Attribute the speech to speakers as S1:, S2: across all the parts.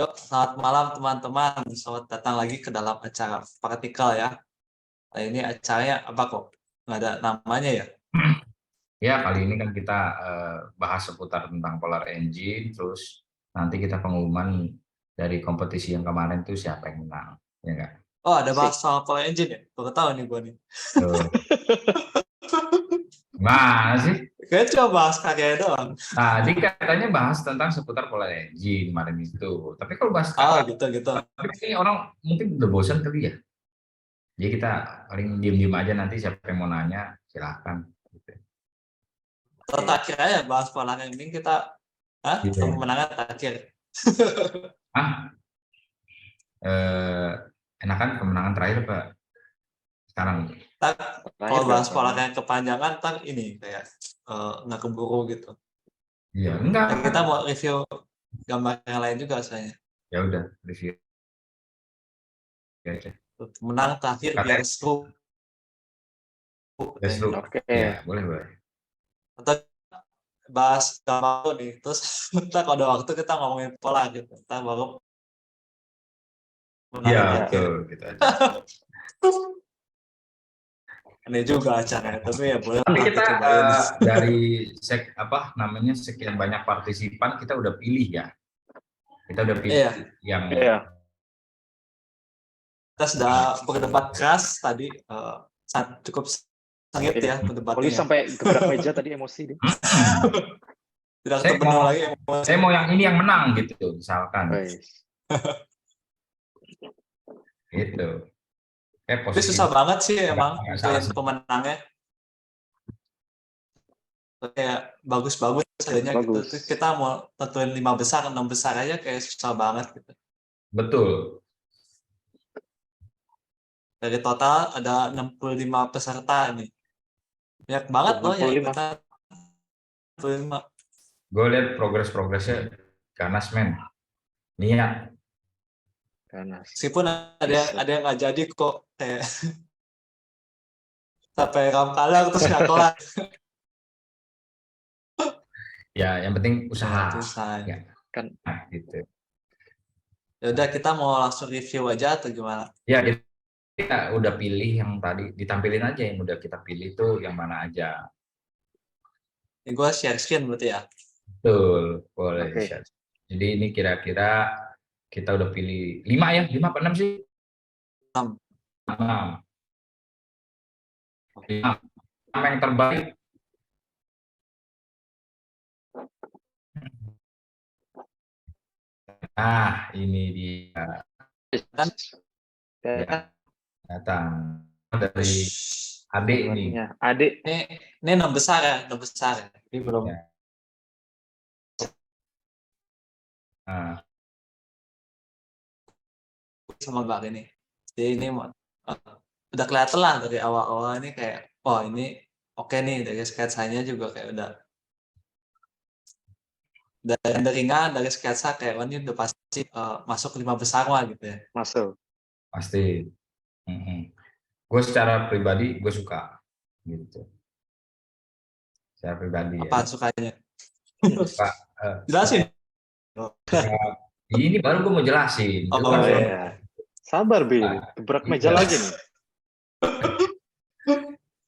S1: Yuk, selamat malam teman-teman. Selamat datang lagi ke dalam acara Praktikal ya. Nah, ini acaranya apa kok? Nggak ada namanya ya?
S2: Ya, kali ini kan kita bahas seputar tentang Polar Engine, terus nanti kita pengumuman dari kompetisi yang kemarin tuh siapa yang menang, ya nggak?
S1: Oh, ada bahas soal Power Engine ya? Baru tahu nih gue nih.
S2: Tuh. Gimana sih?
S1: Kayaknya cuma bahas karyanya doang.
S2: Tadi katanya bahas tentang seputar Polar Engine kemarin itu. Tapi kalau bahas
S1: Oh,
S2: kakak,
S1: gitu-gitu.
S2: ini orang mungkin udah bosan kali ya. Jadi kita paling diem-diem aja, nanti siapa yang mau nanya, silahkan. Gitu.
S1: Atau terakhir aja bahas Power Engine kita,
S2: Iya.
S1: kemenangan terakhir.
S2: Ah, enakan kemenangan terakhir apa sekarang?
S1: Ntar,
S3: Terakhir
S1: kalau
S3: dong.
S1: bahas Power kepanjangan, ntar ini kayak nggak keburu gitu.
S2: Iya, enggak.
S1: Dan kita mau review gambar yang lain juga soalnya.
S2: Ya udah, review. Oke.
S1: Menang terakhir biar
S2: Katanya
S1: seru.
S2: Deslu.
S3: Oke.
S2: Ya, boleh.
S1: Atau bahas gambar nih, terus ntar kalau ada waktu kita ngomongin pola gitu, ntar baru
S2: Iya,
S1: menang terakhir.
S2: betul, gitu aja.
S1: Aneh juga acaranya, tapi ya boleh
S2: Nanti
S1: lah
S2: kita
S1: cobain.
S2: dari sekian banyak partisipan, kita udah pilih ya. Kita udah pilih
S1: Iya,
S2: yang
S3: Iya.
S1: kita sudah berdebat keras tadi, cukup sengit ya
S3: Poli
S1: berdebatnya.
S3: sampai gebrak meja tadi emosi dia.
S1: Tidak
S2: saya
S1: ketemu
S2: mau,
S1: lagi.
S2: saya mau yang ini yang menang gitu, misalkan.
S3: Wes.
S2: Gitu. Kayak
S1: Tapi
S2: posisi
S1: susah banget sih emang
S2: nggak salah
S1: nentuin
S2: sih.
S1: pemenangnya. Kayak bagus-bagus adanya gitu.
S3: Bagus.
S1: Terus kita mau tentuin 5 besar, 6 besar aja kayak susah banget gitu.
S2: Betul.
S1: Dari total ada 65 peserta nih. Banyak banget loh yang
S3: 65.
S1: ikutan. 65.
S2: Gue lihat progresnya ganas men. Niat.
S3: Ganas.
S1: Meskipun ada yang nggak jadi kok, kayak sampai ram kalah terus nggak kelar.
S2: Ya, yang penting usaha.
S1: Itu sayang.
S2: Ya,
S3: Kan
S2: nah, gitu.
S1: Ya udah, kita mau langsung review aja atau gimana?
S2: Ya, kita udah pilih yang tadi, ditampilin aja yang udah kita pilih tuh yang mana aja.
S1: Ini gue share screen berarti ya.
S2: Betul, boleh.
S3: Oke.
S2: Jadi ini kira-kira kita udah pilih 5 ya, 5 apa 6 sih?
S1: 6.
S2: 6. 5 yang terbaik. Nah, ini dia.
S1: Kan?
S2: Ya, datang dari adik ini.
S3: Adik.
S1: Ini 6 besar ya, 6 besar ya. Ini belum.
S2: Ya. Nah,
S1: Sama Mbak ini. Jadi ini udah kelihatan lah dari awal-awal ini kayak, oh ini oke nih, dari sketsanya juga kayak udah dari ringan, dari sketsa kayak, oh ini udah pasti masuk 5 besar lah gitu ya.
S3: Masuk.
S2: pasti. Gue secara pribadi gue suka gitu. Secara pribadi
S1: Apa
S2: ya.
S1: sukanya?
S2: Suka,
S1: Jelasin.
S2: ini baru gue mau jelasin.
S1: Oh,
S2: Itu kan
S3: iya. Sabar, Bi. Gebrak meja lagi nih.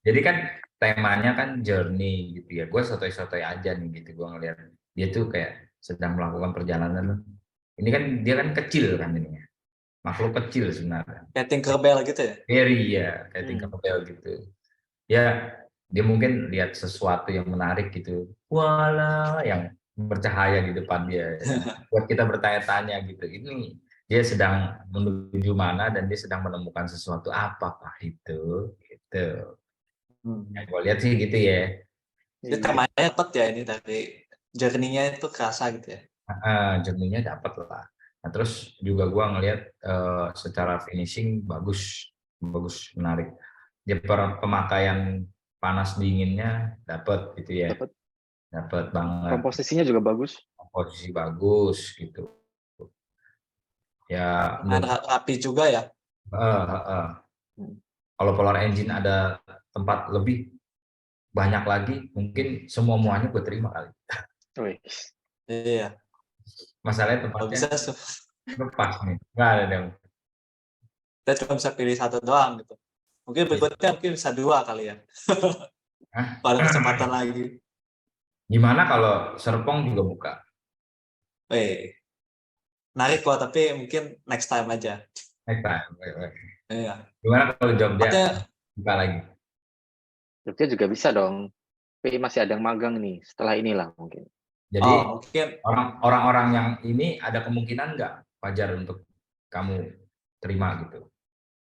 S2: Jadi kan temanya kan journey gitu ya. Gue sotoy-sotoy aja nih gitu. Gue ngeliat dia tuh kayak sedang melakukan perjalanan. Ini kan dia kan kecil kan ini. Makhluk kecil sebenarnya.
S1: Kayak Tinkerbell gitu ya?
S2: Very ya, kayak Tinkerbell gitu. Ya, dia mungkin lihat sesuatu yang menarik gitu. Wala, yang bercahaya di depan dia. Buat kita bertanya-tanya gitu. Ini dia sedang menuju mana dan dia sedang menemukan sesuatu apakah itu? Gitu. Yang gue lihat sih gitu ya.
S1: Jadi temanya tepat ya ini, dari journey-nya itu kerasa gitu ya.
S2: Journey-nya dapat lah. Nah, terus juga gue ngelihat secara finishing bagus, menarik. Dia pemakaian panas dinginnya dapat gitu ya. Dapat banget.
S3: Komposisinya juga bagus.
S2: Komposisi bagus gitu. Ya,
S1: rapi juga ya.
S2: Kalau Polar Engine ada tempat lebih banyak lagi, mungkin semua muanya gue terima kali.
S1: Iya.
S2: Masalahnya tempatnya
S1: bisa
S2: Lepas nih, nggak ada dong.
S1: Kita cuma bisa pilih satu doang gitu. Mungkin berikutnya mungkin bisa 2 kali ya,
S2: Hah?
S1: kalau ada kesempatan lagi.
S2: Gimana kalau Serpong juga buka?
S1: Weh, menarik kok, tapi mungkin next time aja.
S2: Next time. Wait, wait.
S1: Iya.
S2: Gimana kalau Jogja
S1: Tempatnya,
S2: buka lagi?
S3: Jogja juga bisa dong. Tapi masih ada yang magang nih. Setelah inilah mungkin.
S2: Jadi
S1: mungkin
S2: orang-orang yang ini ada kemungkinan nggak Fajar untuk kamu terima gitu?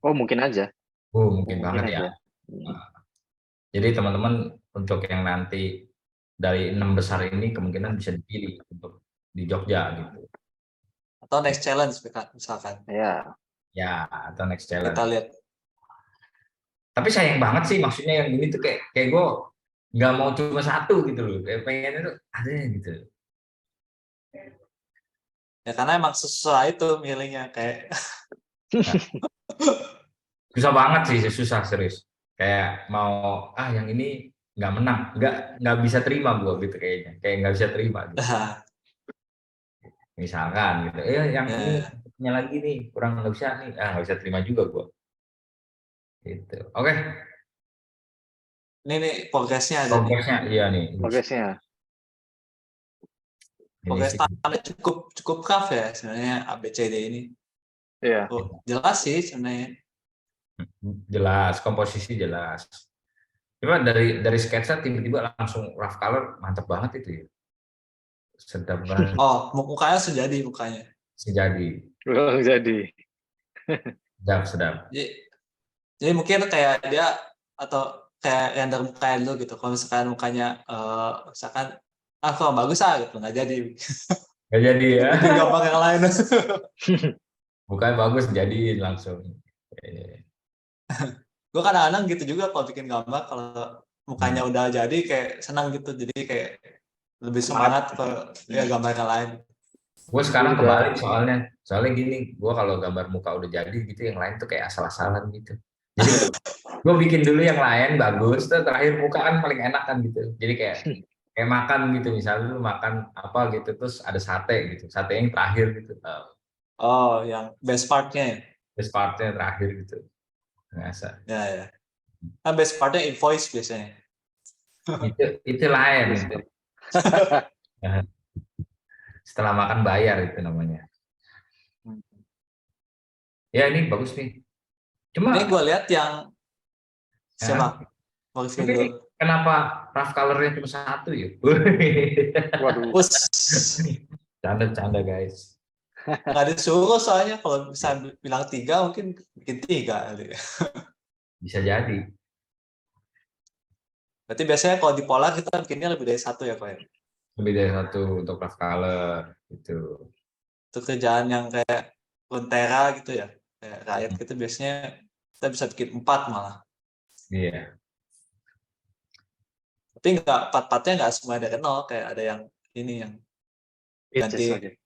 S3: Oh, mungkin aja.
S2: Mungkin
S3: Mungkin
S2: banget ya.
S3: aja. Hmm.
S2: Jadi teman-teman untuk yang nanti dari 6 besar ini kemungkinan bisa dipilih untuk di Jogja gitu.
S1: atau next challenge misalkan.
S3: Ya,
S2: Ya, atau next
S1: Kita
S2: challenge.
S1: lihat.
S2: Tapi sayang banget sih maksudnya yang ini tuh kayak gue nggak mau cuma satu gitu loh. Kayak pengennya tuh ada gitu.
S1: Ya karena emang sesuai itu milihnya kayak
S2: Nah, susah banget sih, susah serius. Kayak mau yang ini nggak menang, nggak bisa terima gue gitu kayaknya. Kayak nggak bisa terima gitu. Misalkan gitu. Yang ini
S1: ya,
S2: punya lagi nih kurang nggak bisa nih, nggak bisa terima juga gue. Gitu. Oke,
S1: ini nih progresnya ada nih.
S2: progresnya iya nih.
S3: progresnya.
S2: Ini
S1: Progres
S2: sih
S1: tangannya cukup tough ya sebenarnya ABCD ini.
S3: Iya.
S1: Jelas sih sebenarnya.
S2: jelas, komposisi jelas. Cuma dari sketsa tiba-tiba langsung rough color mantap banget itu ya. Sedap banget
S1: Mukanya sejadi mukanya.
S2: sejadi.
S3: Belum jadi.
S2: Sedap.
S1: Jadi mungkin kayak dia atau kayak render mukanya dulu gitu. Kalau misalkan mukanya misalkan kurang bagus gitu nggak jadi.
S2: Gak jadi ya.
S1: Bikin gambar yang lain.
S2: Bukan bagus jadi langsung.
S1: Gue kadang-kadang gitu juga kalau bikin gambar, kalau mukanya udah jadi kayak senang gitu, jadi kayak lebih semangat ke gambar yang lain.
S2: Gue sekarang
S3: Juga.
S2: kebalik soalnya gini, gue kalau gambar muka udah jadi gitu yang lain tuh kayak asal-asalan gitu. Jadi gue bikin dulu yang lain bagus, tuh terakhir muka kan paling enak kan gitu. Jadi kayak makan gitu, misalnya lu makan apa gitu terus ada sate gitu, sate yang terakhir gitu.
S1: Yang best partnya ya?
S2: Terus partnya terakhir gitu. Ngerasa.
S1: Ya. Kan best partnya invoice biasanya.
S2: Itu lain itu. Setelah makan bayar itu namanya. Ya ini bagus nih. Cuma
S1: Ini gue lihat yang siapa?
S2: tapi ini kenapa rough color-nya cuma satu ya?
S3: Waduh.
S2: Canda guys.
S1: Nggak disuruh soalnya, kalau bisa bilang 3 mungkin bikin 3 kali.
S2: Bisa jadi.
S1: Berarti biasanya kalau di pola kita bikinnya lebih dari 1 ya Pak ya?
S2: Lebih dari satu untuk rough color gitu.
S1: Itu kerjaan yang kayak Runeterra gitu ya, kayak rakyat gitu biasanya kita bisa bikin 4 malah.
S2: Iya.
S1: Tapi nggak, 4-4-nya nggak semua dari nol, kayak ada yang ini yang ganti,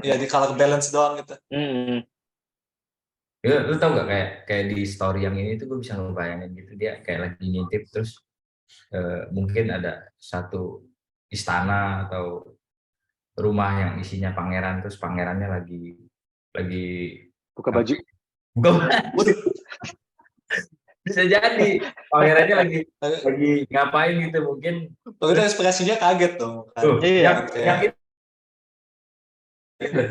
S1: ya di color balance doang gitu.
S2: Lu tau gak kayak di story yang ini tuh gue bisa ngebayangin gitu, dia kayak lagi ngintip terus mungkin ada satu istana atau rumah yang isinya pangeran, terus pangerannya lagi
S3: buka baju.
S2: Bisa jadi pangerannya lagi ngapain gitu mungkin.
S1: Itu ekspresinya kaget dong.
S3: Iya.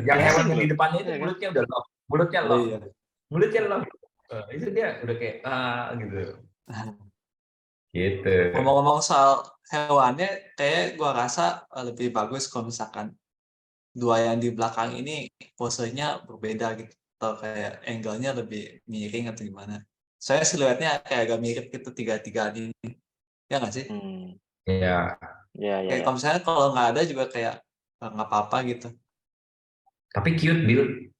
S2: Yang hewan yang di depannya itu mulutnya udah lock, mulutnya lock. Itu dia udah kayak gitu. Gitu.
S1: Ngomong-ngomong soal hewannya, kayak gua rasa lebih bagus kalau misalkan 2 yang di belakang ini posenya berbeda gitu, atau kayak angle-nya lebih miring atau gimana. Saya siluetnya kayak agak mirip gitu, 3-3 ini. Ya nggak sih?
S2: Iya.
S1: Kayak kalau misalnya kalau nggak ada juga kayak nggak apa-apa gitu.
S2: Tapi cute, Bill.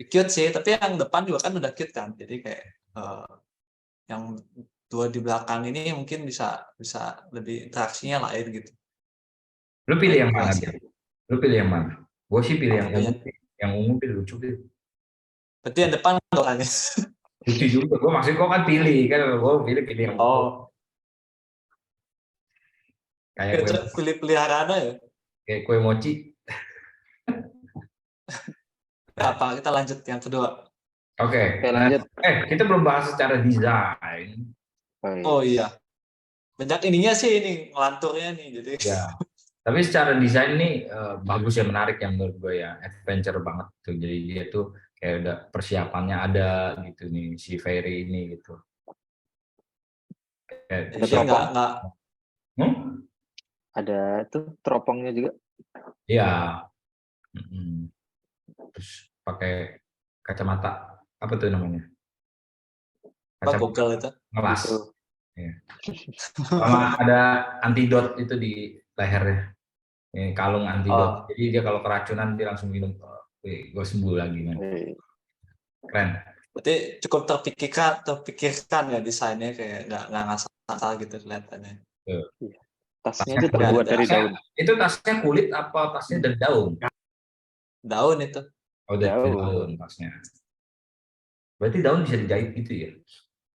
S1: Cute sih, tapi yang depan juga kan udah cute kan. Jadi kayak yang 2 di belakang ini mungkin bisa lebih interaksinya lain gitu.
S2: Lu pilih yang mana? Lu pilih yang mana? Gue sih pilih yang ungu. Yang ungu lucu gitu.
S1: Berarti yang depan orangnya.
S2: Lucu juga. Gue maksud gue kan pilih kan, gue pilih yang ungu.
S1: Kayak pilih peliharaan ya.
S2: Kayak kue mochi.
S1: Apa kita lanjut yang kedua?
S2: Oke,
S3: Oke, lanjut.
S2: kita belum bahas secara desain.
S1: Oh iya, banyak ininya sih ini ngelanturnya nih, jadi
S2: Ya, tapi secara desain nih bagus ya, menarik yang menurut gue ya, adventure banget tuh. Jadi dia tuh kayak udah persiapannya ada gitu nih si Ferry ini gitu. Kayak,
S3: Ada
S1: dia
S3: teropong.
S1: nggak
S3: Ada tuh teropongnya juga.
S2: Iya. Terus pakai kacamata apa tuh namanya?
S1: apa
S2: Kacamata
S1: Google itu.
S2: ngelas.
S3: Gitu.
S2: Ya. Sama ada antidot itu di lehernya. Ini kalung antidot.
S1: Oh,
S2: Jadi dia kalau keracunan dia langsung minum. Gue sembuh lagi man.
S3: Eh,
S2: Keren.
S1: berarti cukup terpikirkan ya desainnya, kayak nggak ngasal gitu kelihatannya.
S2: Tuh.
S3: tasnya
S2: Tasnya
S3: aja terbuat dari daun.
S2: itu tasnya kulit apa tasnya dari daun?
S1: Daun itu.
S2: Oh dari
S3: Daun.
S2: daun tasnya. Berarti daun bisa dijahit gitu ya?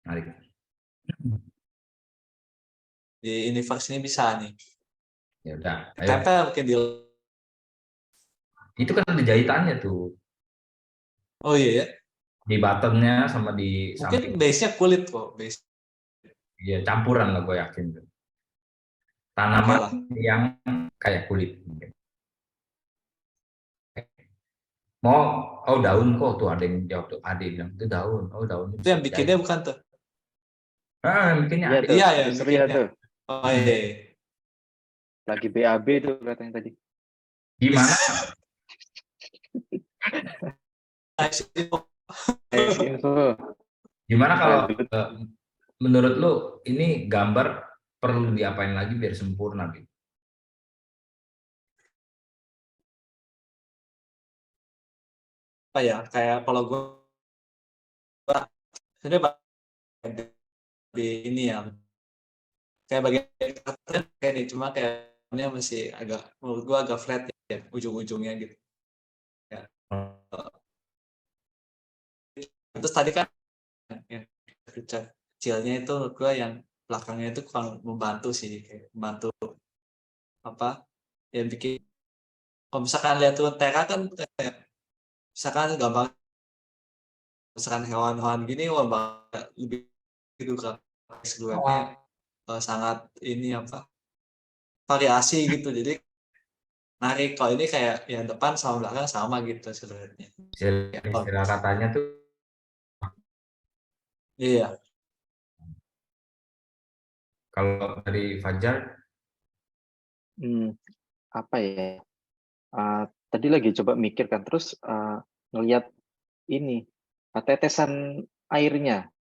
S2: Menarik.
S1: Di universe ini bisa nih.
S2: Ya udah. Ayo.
S1: Tempel mungkin di.
S2: Itu kan ada jahitannya tuh
S1: Oh iya ya.
S2: di buttonnya sama di samping.
S1: Mungkin base-nya kulit kok, base.
S2: Ya campuran lah gue yakin tuh.
S1: Oke
S2: Tanaman
S1: lah.
S2: yang kayak kulit. Mau, oh daun kok tuh ada yang jawab tuh, Ade bilang itu daun, oh daun
S1: Itu
S2: bisa
S1: yang bikinnya
S2: dijahit.
S1: bukan tuh.
S2: Bikinnya
S3: Iya
S2: Ade.
S3: tuh,
S1: Iya ya,
S3: di Surya
S1: bikinnya.
S3: tuh.
S1: Oh iya.
S3: Lagi BAB tuh katanya tadi.
S2: Gimana?
S3: Nice info.
S2: Gimana kalau
S3: Lanjut.
S2: menurut lu ini gambar perlu diapain lagi biar sempurna gitu?
S1: Apa ya, kayak kalau gue sebenarnya di ini ya, kayak bagian karakter kayak nih, cuma kayaknya masih agak, menurut gue agak flat ya ujung-ujungnya gitu ya. Terus tadi kan yang kecilnya itu menurut gue yang belakangnya itu kurang membantu sih, kayak membantu apa yang bikin, kalau misalkan lihat turun TK kan kayak misalkan gampang, misalkan hewan-hewan gini wah lebih gitu kan, sebenarnya sangat ini apa variasi gitu, jadi menarik. Kalau ini kayak yang depan sama belakang sama gitu sebenarnya.
S2: Istilah katanya tuh
S1: Iya.
S2: kalau dari Fajar,
S3: Apa ya? Tadi lagi coba mikir kan, terus ngelihat ini tetesan airnya.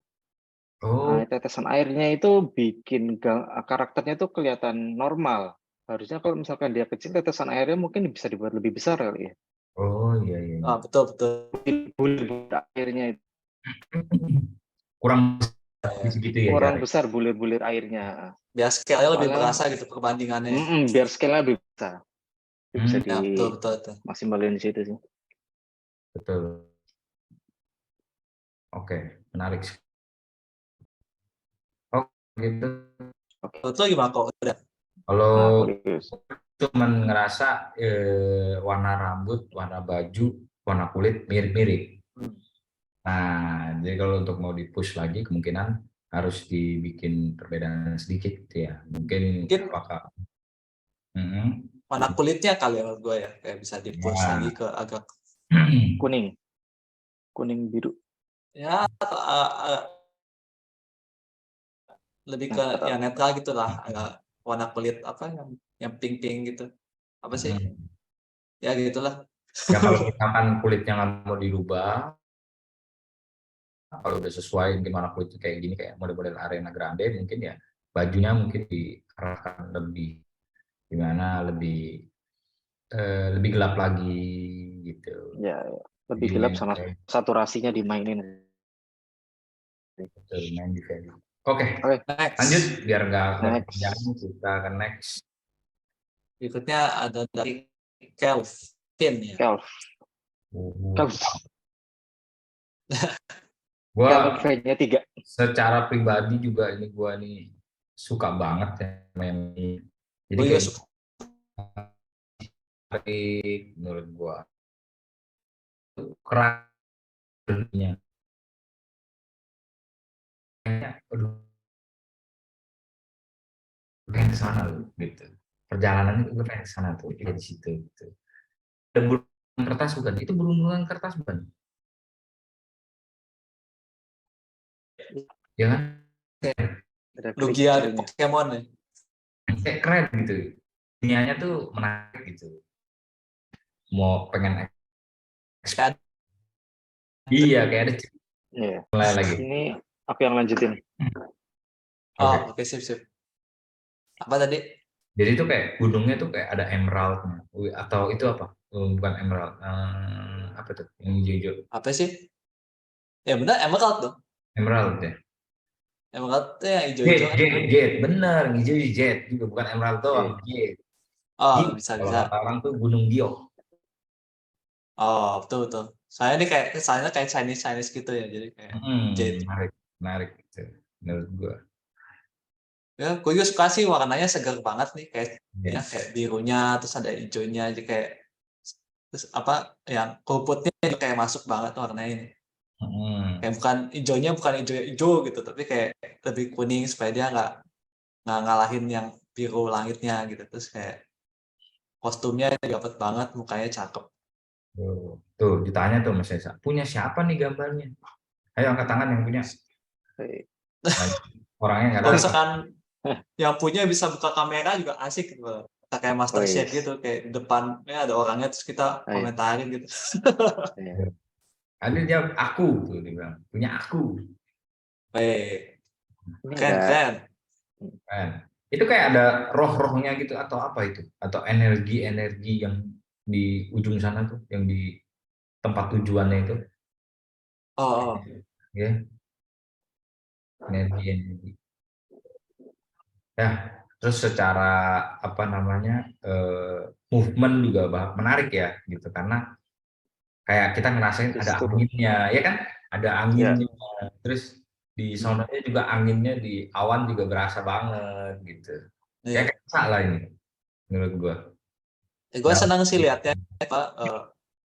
S2: oh
S3: Tetesan airnya itu bikin karakternya itu kelihatan normal. Harusnya kalau misalkan dia kecil, tetesan airnya mungkin bisa dibuat lebih besar kali ya.
S2: oh iya iya.
S1: Betul betul.
S3: Bulir airnya itu
S2: Kurang gitu ya
S3: kurang
S2: Jar.
S3: besar, bulir-bulir airnya.
S1: Biar scale-nya lebih
S3: Soalnya
S1: berasa gitu perbandingannya.
S3: biar scale-nya lebih besar. Itu bisa
S1: Ya betul betul, betul.
S3: dimaksimalin di situ sih.
S2: Betul. Oke, menarik. Oh gitu.
S1: Betul gimana kok udah?
S2: Kalau
S3: Nah, Polius.
S2: cuman ngerasa warna rambut, warna baju, warna kulit mirip-mirip. Nah, jadi kalau untuk mau di-push lagi kemungkinan harus dibikin perbedaan sedikit gitu ya. Mungkin
S1: Mungkin
S2: apakah
S1: warna kulitnya kali ya menurut gue ya, kayak bisa di-push
S2: ya.
S1: lagi ke agak
S3: kuning biru.
S1: ya lebih ke
S3: Netral.
S1: ya netral gitulah, agak warna kulit apa yang pink-pink gitu. Apa sih? Ya gitulah.
S2: Ya kalau misalkan kulitnya nggak mau dirubah, kalau udah sesuai gimana kulitnya kayak gini, kayak model-model Ariana Grande, mungkin ya bajunya mungkin diarahkan lebih gimana, lebih gelap lagi gitu.
S3: Ya, lebih
S2: Jadi
S3: gelap
S2: main
S3: sama saturasinya dimainin.
S2: betul, main di value. Oke,
S1: Next.
S2: lanjut biar nggak
S3: Next.
S2: berpanjang, kita ke next.
S1: Berikutnya ada dari Kelvin ya.
S3: Kelv.
S2: Gua
S3: Kelv-nya 3.
S2: secara pribadi juga ini gua nih suka banget ya main ini. Jadi
S1: Gue juga
S2: kayak
S1: suka.
S2: menarik menurut gua. kerannya. Kayaknya, aduh, pengen ke sana loh, gitu. Perjalanannya gue pengen ke sana tuh, di situ, gitu. Ada burung kertas bukan? Itu burung kertas bukan? Ya kan?
S3: Ada
S1: Lugia ada
S3: klik-kliknya.
S1: Pokemon ya.
S2: Kayak keren gitu. Dunianya tuh menarik gitu. Mau pengen
S1: Kayak
S2: iya kayak ada
S3: Iya.
S2: mulai lagi.
S3: Ini aku yang lanjutin.
S2: Oke.
S1: oke sip. Apa tadi?
S2: Jadi itu kayak gunungnya tuh kayak ada emeraldnya. Atau itu apa? Bukan emerald. Apa tuh? Yang hijau-hijau.
S1: Apa sih? Ya benar Emerald dong.
S2: Emerald ya.
S1: Emerald tuh yang hijau-hijau kan.
S2: Jade, bener. Hijau jade juga bukan emerald doang.
S3: Oke.
S2: Jade.
S1: Oh,
S2: Giok.
S1: bisa.
S2: Kalau kata orang tuh Gunung Giok.
S1: Oh, betul. Saya ini kayak Chinese gitu ya. Jadi kayak jade.
S2: Menarik gitu. Menurut gua.
S1: Ya, gue juga suka sih warnanya segar banget nih kayak ya,
S2: Iya.
S1: kayak birunya terus ada hijaunya aja kayak terus apa yang rumputnya juga kayak masuk banget warnanya ini. Kayak bukan hijau hijau gitu tapi kayak lebih kuning supaya dia nggak ngalahin yang biru langitnya gitu. Terus kayak kostumnya dapat banget, mukanya cakep.
S2: Tuh ditanya tuh Mas Esa, punya siapa nih gambarnya? Ayo angkat tangan yang punya.
S3: Oke.
S2: Nah, orangnya nggak
S1: Kalau
S2: ada.
S1: misalkan yang punya bisa buka kamera juga asik gitu. Kayak Master Chef
S3: Wis.
S1: gitu, kayak di depannya ada orangnya terus kita
S3: Ayo.
S1: komentarin gitu.
S3: Iya.
S2: Ada dia aku tuh dia bilang, punya aku.
S1: Baik,
S3: Ini ada
S1: keren.
S2: Kan. Itu kayak ada roh-rohnya gitu atau apa itu? Atau energi-energi yang di ujung sana tuh, yang di tempat tujuannya itu,
S1: Oh.
S2: ya, energi-energi. Ya, terus secara apa namanya movement juga menarik ya, gitu karena kayak kita ngerasain ada
S3: gestur.
S2: anginnya, ya kan? Ada
S3: Ya.
S2: anginnya, terus di sononya juga anginnya di awan juga berasa banget gitu.
S1: Iya.
S2: Kayak salah ini menurut gua.
S1: Gue
S2: Nah,
S1: senang sih liatnya, Pak.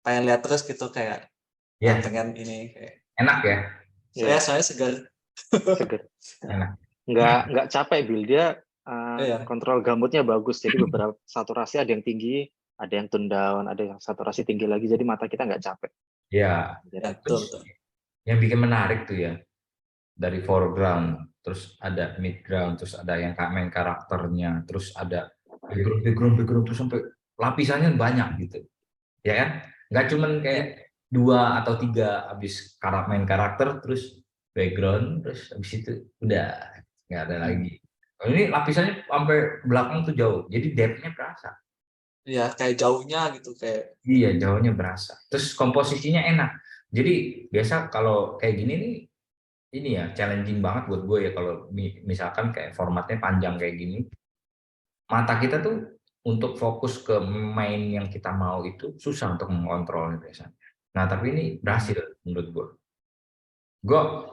S1: Pengen lihat terus gitu kayak
S2: ya
S1: pengen ini kayak
S2: enak ya,
S3: Iya.
S1: saya segar.
S3: Seger.
S2: enak.
S3: Nggak capek Bill, dia
S1: Iya,
S3: kontrol gambutnya bagus, jadi beberapa saturasi ada yang tinggi, ada yang tone down, ada yang saturasi tinggi lagi, jadi mata kita nggak capek.
S2: Ya,
S1: ya,
S3: Jadi
S2: terus
S1: betul.
S2: yang bikin menarik tuh ya dari foreground, terus ada midground, terus ada yang main karakternya, terus ada background terus sampai lapisannya banyak gitu, ya kan? Nggak cuman kayak 2 atau 3 habis main karakter, terus background, terus habis itu udah nggak ada lagi. Oh, ini lapisannya sampai belakang tuh jauh, jadi depth-nya berasa.
S1: Iya, kayak jauhnya gitu kayak.
S2: Iya, jauhnya berasa. Terus komposisinya enak. Jadi biasa kalau kayak gini nih, ini ya challenging banget buat gue ya kalau misalkan kayak formatnya panjang kayak gini, mata kita tuh untuk fokus ke main yang kita mau itu susah untuk mengontrolnya biasanya. Nah tapi ini berhasil menurut gue.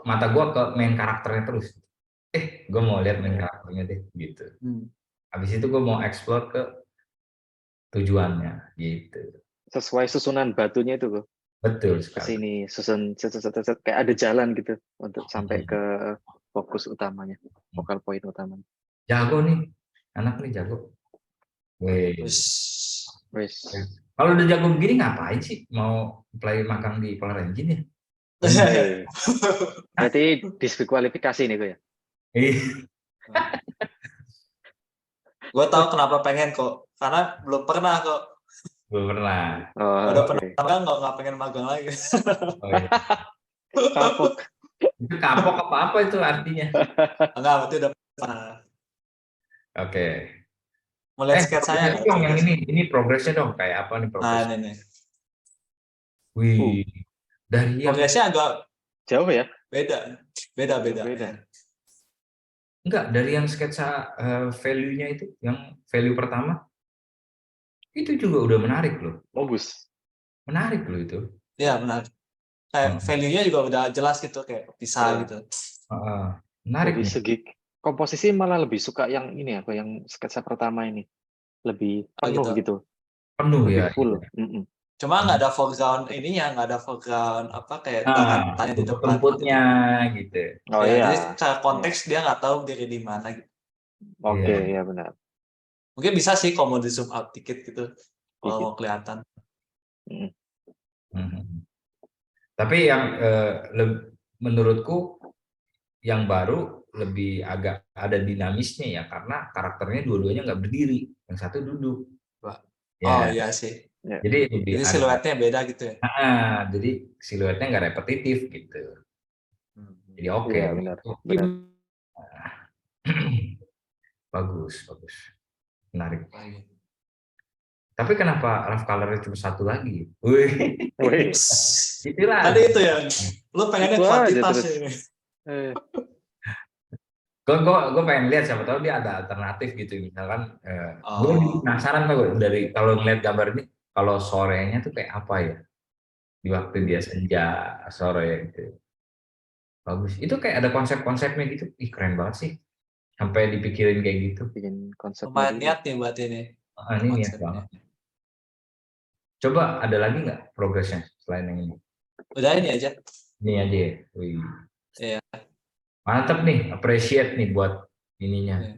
S2: Mata gue ke main karakternya terus. Gue mau lihat main karakternya deh gitu. Habis itu gue mau explore ke tujuannya gitu.
S3: sesuai susunan batunya itu kok.
S2: Betul
S3: Ke
S2: sekali.
S3: sini susun kayak ada jalan gitu untuk sampai ke fokus utamanya, focal point utamanya.
S2: Jago nih, anak nih jago.
S1: Terus
S3: Wes.
S2: Kalau udah jago begini ngapain sih mau play magang di Polar Engine ya?
S3: Berarti diskualifikasi nih gue ya.
S1: gue tahu kenapa pengen kok, karena belum pernah kok.
S2: Belum pernah.
S1: Udah pernah magang nggak pengen magang lagi.
S2: Oh, iya.
S3: Kapok.
S2: Itu kapok apa itu artinya?
S1: Enggak, berarti udah pernah.
S2: Oke.
S1: Mau lihat sketsanya nggak?
S2: Dong, yang ini progresnya dong, kayak apa nih
S1: Nah,
S2: progresnya?
S1: ini.
S2: Wih, dari yang
S1: Progresnya agak
S3: Jauh ya?
S1: beda.
S2: enggak, dari yang sketsa value-nya itu, yang value pertama, itu juga udah menarik loh.
S3: Bagus.
S2: Menarik loh itu.
S1: Iya, benar. Kayak value-nya juga udah jelas gitu, kayak bisa gitu.
S2: Menarik
S3: Dari
S2: nih.
S3: segi komposisi malah lebih suka yang ini apa yang sketsa pertama ini. Lebih penuh gitu.
S2: Penuh
S3: Lebih
S2: ya.
S3: full.
S2: Iya.
S1: Cuma nggak ada foreground ininya, nggak ada foreground apa kayak
S2: Nah,
S1: daratan di depan.
S2: rumput-rumputnya gitu.
S3: Oh
S1: Ya,
S3: iya,
S1: jadi secara
S3: iya.
S1: konteks dia nggak tahu diri di mana gitu.
S3: Oke,
S2: Iya.
S3: iya benar.
S1: Mungkin bisa sih kalau mau di zoom out dikit gitu, kalau
S3: Dikit.
S1: mau kelihatan.
S3: Mm.
S2: Mhm. Tapi yang menurutku yang baru lebih agak ada dinamisnya ya, karena karakternya dua-duanya nggak berdiri, yang satu duduk.
S1: Wah. Oh
S2: Ya,
S1: iya sih.
S3: Ya.
S2: jadi lebih
S1: Jadi
S2: ada.
S1: siluetnya beda gitu ya.
S2: Jadi siluetnya nggak repetitif gitu. Jadi oke.
S3: Iya benar. Benar.
S2: Bagus, bagus, menarik.
S1: Oh, iya.
S2: Tapi kenapa rough color cuma satu lagi? Wih,
S3: Wih,
S2: itulah.
S1: Tadi itu ya, lu pengennya
S3: itu aja
S1: kuantitas
S3: terus.
S1: ya ini.
S3: Eh,
S2: Gue pengen lihat, siapa tahu dia ada alternatif gitu, misalkan gue
S1: Oh,
S2: penasaran tuh dari kalau ngeliat gambar ini, kalau sorenya tuh kayak apa ya di waktu dia senja sore gitu. Bagus, itu kayak ada konsep-konsepnya gitu. Ih, keren banget sih sampai dipikirin kayak gitu.
S3: bikin konsepnya
S1: lumayan
S3: dulu.
S1: niat nih buat ini
S2: Ini niat
S1: konsepnya.
S2: banget. Coba ada lagi nggak progresnya selain yang ini?
S1: Udah ini aja.
S2: Ini aja ya. Wih.
S1: Iya.
S2: Mantep nih, appreciate nih buat ininya,
S1: Iya.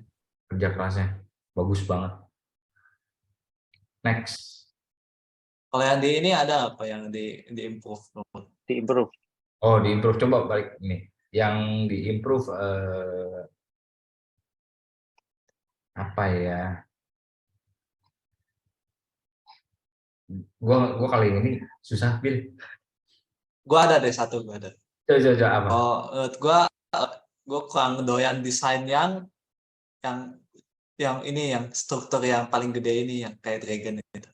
S2: kerja kerasnya. Bagus banget. Next.
S1: Kalau yang di ini ada apa yang di improve?
S3: Di improve.
S2: Oh, di improve, coba balik nih. Yang di improve apa ya? Gua kali ini susah pilih.
S1: Gua ada deh satu, gua ada.
S2: Coba apa?
S1: Oh, menurut gua kurang doyan desain yang ini yang struktur yang paling gede ini yang kayak dragon itu.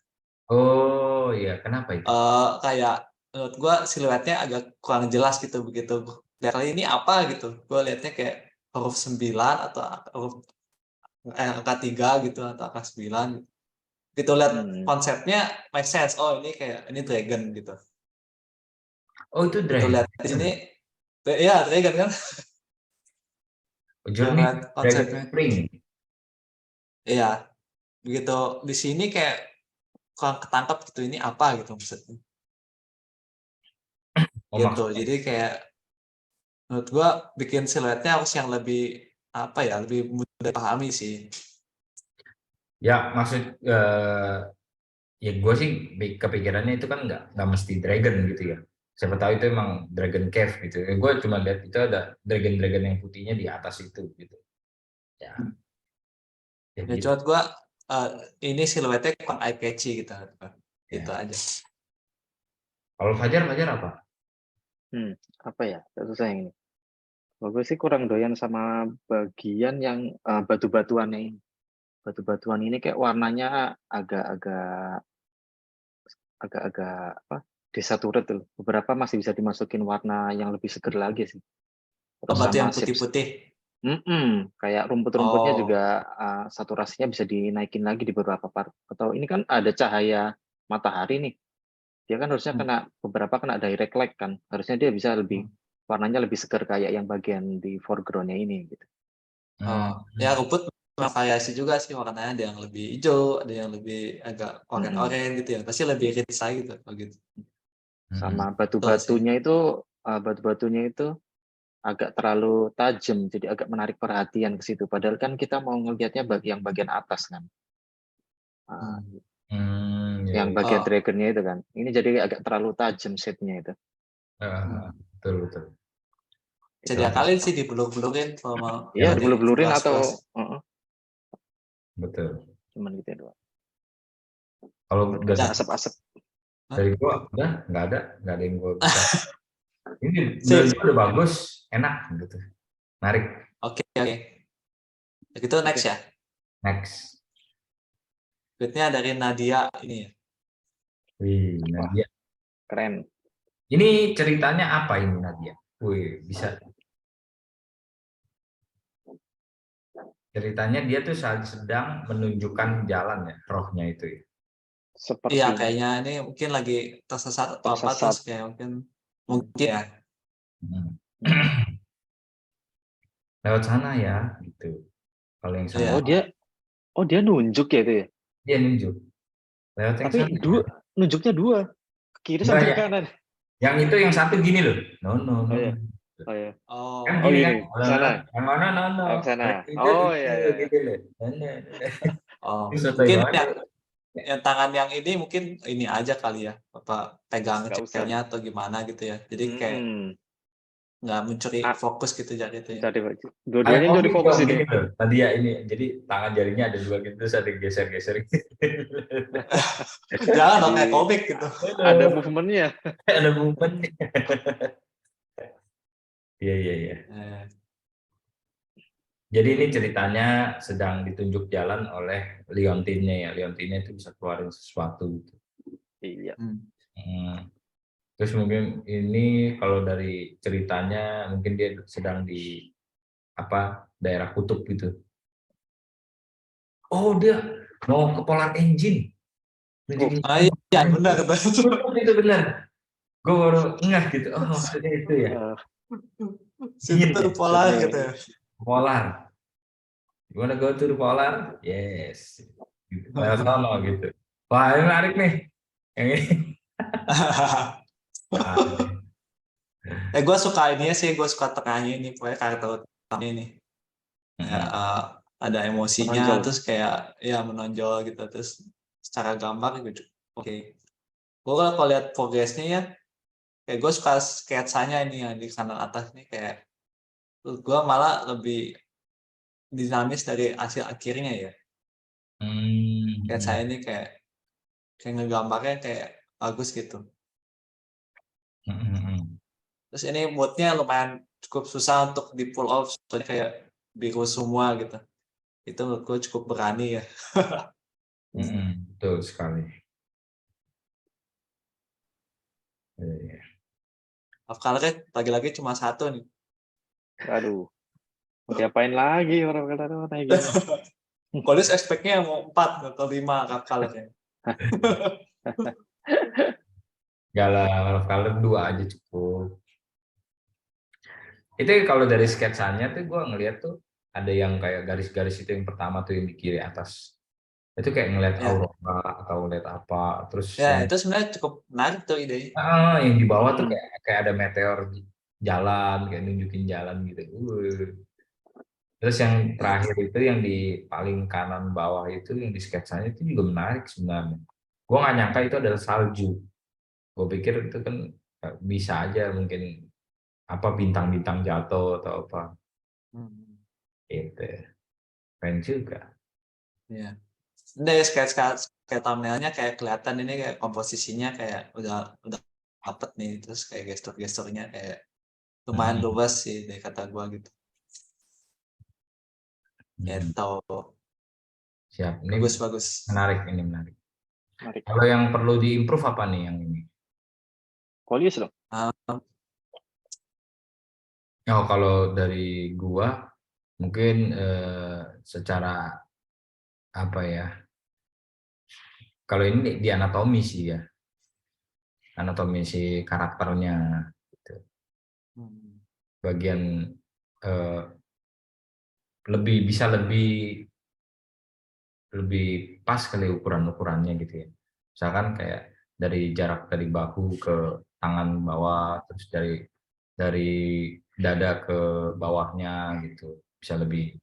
S2: Oh iya, kenapa itu?
S1: Kayak menurut gua siluetnya agak kurang jelas gitu begitu. Dan kali ini apa gitu? Gua liatnya kayak huruf 9 atau huruf angka 3 gitu atau angka 9 gitu. Gitu lihat konsepnya make sense. Oh, ini kayak ini dragon gitu.
S2: Oh itu
S1: Gitu
S2: Dragon.
S1: lihat di sini ya dragon kan.
S2: Journey
S1: Lihat
S2: Dragon
S1: konsepnya.
S2: Spring.
S1: Iya. Begitu di sini kayak kurang ketangkap gitu ini apa gitu maksudnya.
S2: Oh
S1: Gitu.
S2: maksudnya.
S1: Jadi kayak menurut gua bikin siluetnya harus yang lebih apa ya, lebih mudah dipahami sih.
S2: Ya maksud ya gue sih kepikirannya itu kan nggak mesti dragon gitu ya. Siapa tahu itu emang dragon cave gitu. Gue cuma lihat itu ada dragon yang putihnya di atas itu gitu. Ya, ya
S1: Ya
S2: gitu.
S1: menurut gua ini siluetnya kurang eye catchy gitu. Gitu
S2: Ya.
S1: aja.
S2: Kalau Fajar apa?
S3: Apa ya? Susah yang ini. Gue sih kurang doyan sama bagian yang batu-batuannya ini. Batu-batuan ini kayak warnanya agak-agak apa? Desatured tuh. Beberapa masih bisa dimasukin warna yang lebih seger lagi sih. Terus
S1: Batu
S3: sama
S1: yang putih-putih.
S3: kayak rumput-rumputnya
S1: Oh.
S3: juga saturasinya bisa dinaikin lagi di beberapa part. Atau ini kan ada cahaya matahari nih. Dia kan harusnya beberapa kena direct light kan. Harusnya dia bisa lebih warnanya lebih segar kayak yang bagian di foreground-nya ini gitu.
S1: Oh, ya rumput variasi juga sih warnanya, ada yang lebih hijau, ada yang lebih agak oranye gitu ya. Pasti lebih rich lagi gitu kalau gitu.
S3: Sama
S1: Betul sih.
S3: batu-batunya itu agak terlalu tajam, jadi agak menarik perhatian ke situ. Padahal kan kita mau ngelihatnya yang bagian atas kan. Yang bagian
S1: Oh,
S3: dragonnya itu kan. Ini jadi agak terlalu tajam shape-nya itu.
S2: Betul.
S1: bisa diakalin sih dibelur-belurin kalau mau.
S3: Iya,
S1: Jadi
S3: dibelur-belurin
S1: pulas-pulas.
S3: atau
S2: Betul.
S3: cuman gitu ya doang.
S2: Kalau
S3: Buat kasih
S1: Dah.
S3: asap-asap.
S2: dari gua udah nggak ada yang gua bisa. Ini
S1: Sip.
S2: udah bagus, enak gitu, menarik.
S1: Oke. Gitu next ya.
S2: Next.
S1: Tweetnya dari Nadia ini ya.
S2: Wih, Nadia.
S3: Keren.
S2: Ini ceritanya apa ini Nadia? Wih, bisa. Ceritanya dia tuh sedang menunjukkan jalan ya, rohnya itu ya.
S3: Seperti
S1: Iya, kayaknya ini mungkin lagi tersesat atau apa terus kayak mungkin ya.
S2: Lewat sana ya, gitu. Kalau yang sana.
S1: Iya.
S3: Oh dia nunjuk ya itu ya.
S2: Dia nunjuk. Lewat yang
S3: Tapi
S2: sana. Ya.
S3: nunjuknya dua. Kiri
S2: Enggak
S3: sampai
S2: ya.
S3: kanan.
S2: Yang satu gini loh. No, no,
S3: Oh
S2: no.
S3: ya. Oh ya.
S1: Oh,
S2: Kan
S3: Oh
S2: gini kan.
S3: gini, ke sana.
S2: Yang mana no, no.
S3: Oh, ke sana.
S2: Itu
S3: Oh ya ya.
S2: gitu loh. No, no, no.
S1: oh,
S2: Itu sotoy
S1: mungkin
S2: banget.
S1: yang tangan yang ini mungkin ini aja kali ya, apa pegang
S3: Nggak usah.
S1: ceweknya atau gimana gitu ya. Jadi kayak
S3: Hmm.
S1: nggak mencuri
S3: Ah,
S1: fokus gitu jadi itu ya.
S3: Cari
S2: Kayak
S3: dua-duanya nyuri
S2: komik
S3: fokus
S2: dong
S3: itu.
S2: gini loh. Tadi ya ini. Jadi tangan jarinya ada dua gitu terus ada geser-geser gitu.
S1: Jangan dong kayak
S3: Di
S1: komik gitu.
S3: ada movementnya.
S2: Ada movement. Iya, iya, iya.
S1: Eh,
S2: Jadi ini ceritanya sedang ditunjuk jalan oleh Leontine ya. Leontine itu bisa keluarin sesuatu gitu.
S3: Iya.
S2: Hmm. Terus mungkin ini kalau dari ceritanya mungkin dia sedang di apa daerah kutub gitu. Oh dia mau ke Polar Engine. Nunjukin
S1: iya benar betul.
S2: kutub itu benar. Gue baru ngeh gitu. Oh maksudnya itu ya.
S3: Eh,
S1: Situ
S2: Dingin ya.
S1: pola
S3: maksudnya
S1: gitu ya.
S2: Polar. You wanna go to the Polar? Yes. Gitu. Sama gitu. Wah ini menarik nih. Yang ini. Wah,
S1: Gue suka ini sih, gue suka tengahnya ini, pokoknya karakter utamanya ini. Kayak, ada emosinya,
S3: menonjol.
S1: terus kayak ya menonjol gitu, terus secara gambar gitu. Oke. Gue kalau lihat progresnya ya, kayak gue suka sketsanya ini yang di kanan atas nih, kayak gue malah lebih dinamis dari hasil akhirnya ya. Sketsa ini kayak ngegambarnya kayak bagus gitu. Terus ini moodnya lumayan cukup susah untuk di pull off, soalnya kayak biru semua gitu. Itu menurut gue cukup berani ya.
S2: betul sekali. Iya.
S1: Color-nya lagi-lagi cuma satu nih.
S3: Aduh, mau diapain lagi orang kayak gini?
S1: Kolis expect-nya mau 4 atau 5 color-nya.
S2: Gak lah, color 2 aja cukup. Itu kalau dari sketsanya tuh gue ngeliat tuh ada yang kayak garis-garis itu yang pertama tuh yang di kiri atas. Itu kayak ngeliat
S1: Ya,
S2: aurora atau ngeliat apa. Terus
S1: ya itu sebenarnya cukup menarik tuh idenya.
S2: yang di bawah tuh kayak ada meteor jalan, kayak nunjukin jalan gitu. Terus yang terakhir itu yang di paling kanan bawah itu yang di sketsanya itu juga menarik sebenarnya. Gue nggak nyangka itu adalah salju. Gue pikir itu kan bisa aja mungkin apa bintang-bintang jatuh atau apa. Itu keren juga.
S1: Iya. Udah kayak thumbnail-nya kayak kelihatan ini kayak komposisinya kayak udah dapet nih, terus kayak gestur-gesturnya kayak lumayan luas sih dari kata gua gitu. Gitu.
S2: Siap. Ini
S1: Bagus.
S2: menarik, ini menarik.
S3: Menarik.
S2: Kalau yang perlu diimprove apa nih yang ini?
S3: Kolis dong.
S2: Oh, kalau dari gua mungkin secara apa ya? Kalau ini di anatomi sih ya. Anatomi si karakternya gitu. Bagian lebih pas kali ukurannya gitu ya. Misalkan kayak dari jarak dari bahu ke tangan bawah, terus dari dada ke bawahnya gitu bisa lebih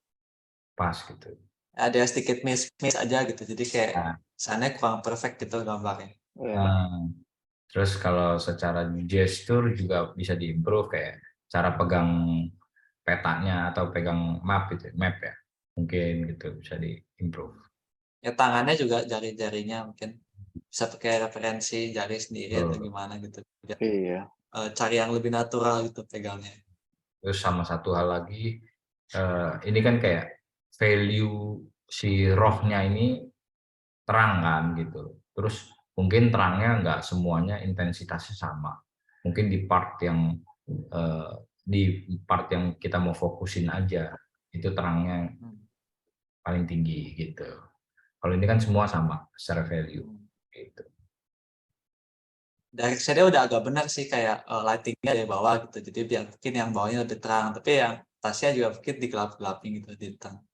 S2: pas gitu.
S1: Ada sedikit miss aja gitu, jadi kayak
S2: Nah,
S1: sana kurang perfect gitu gambarnya.
S2: terus kalau secara gestur juga bisa diimprove kayak cara pegang petanya atau pegang map ya mungkin gitu bisa diimprove.
S1: Ya tangannya juga jari-jarinya mungkin bisa pakai referensi jari sendiri atau gimana gitu.
S3: Iya.
S1: Cari yang lebih natural gitu pegangnya.
S2: Terus sama satu hal lagi, ini kan kayak value si rohnya ini terang kan gitu. Terus mungkin terangnya nggak semuanya intensitasnya sama. Mungkin di part yang kita mau fokusin aja itu terangnya paling tinggi gitu. Kalau ini kan semua sama secara value gitu.
S1: Directionnya udah agak benar sih kayak lightingnya dari bawah gitu. Jadi biar mungkin yang bawahnya lebih terang. Tapi yang atasnya juga mungkin digelap-gelapin gitu,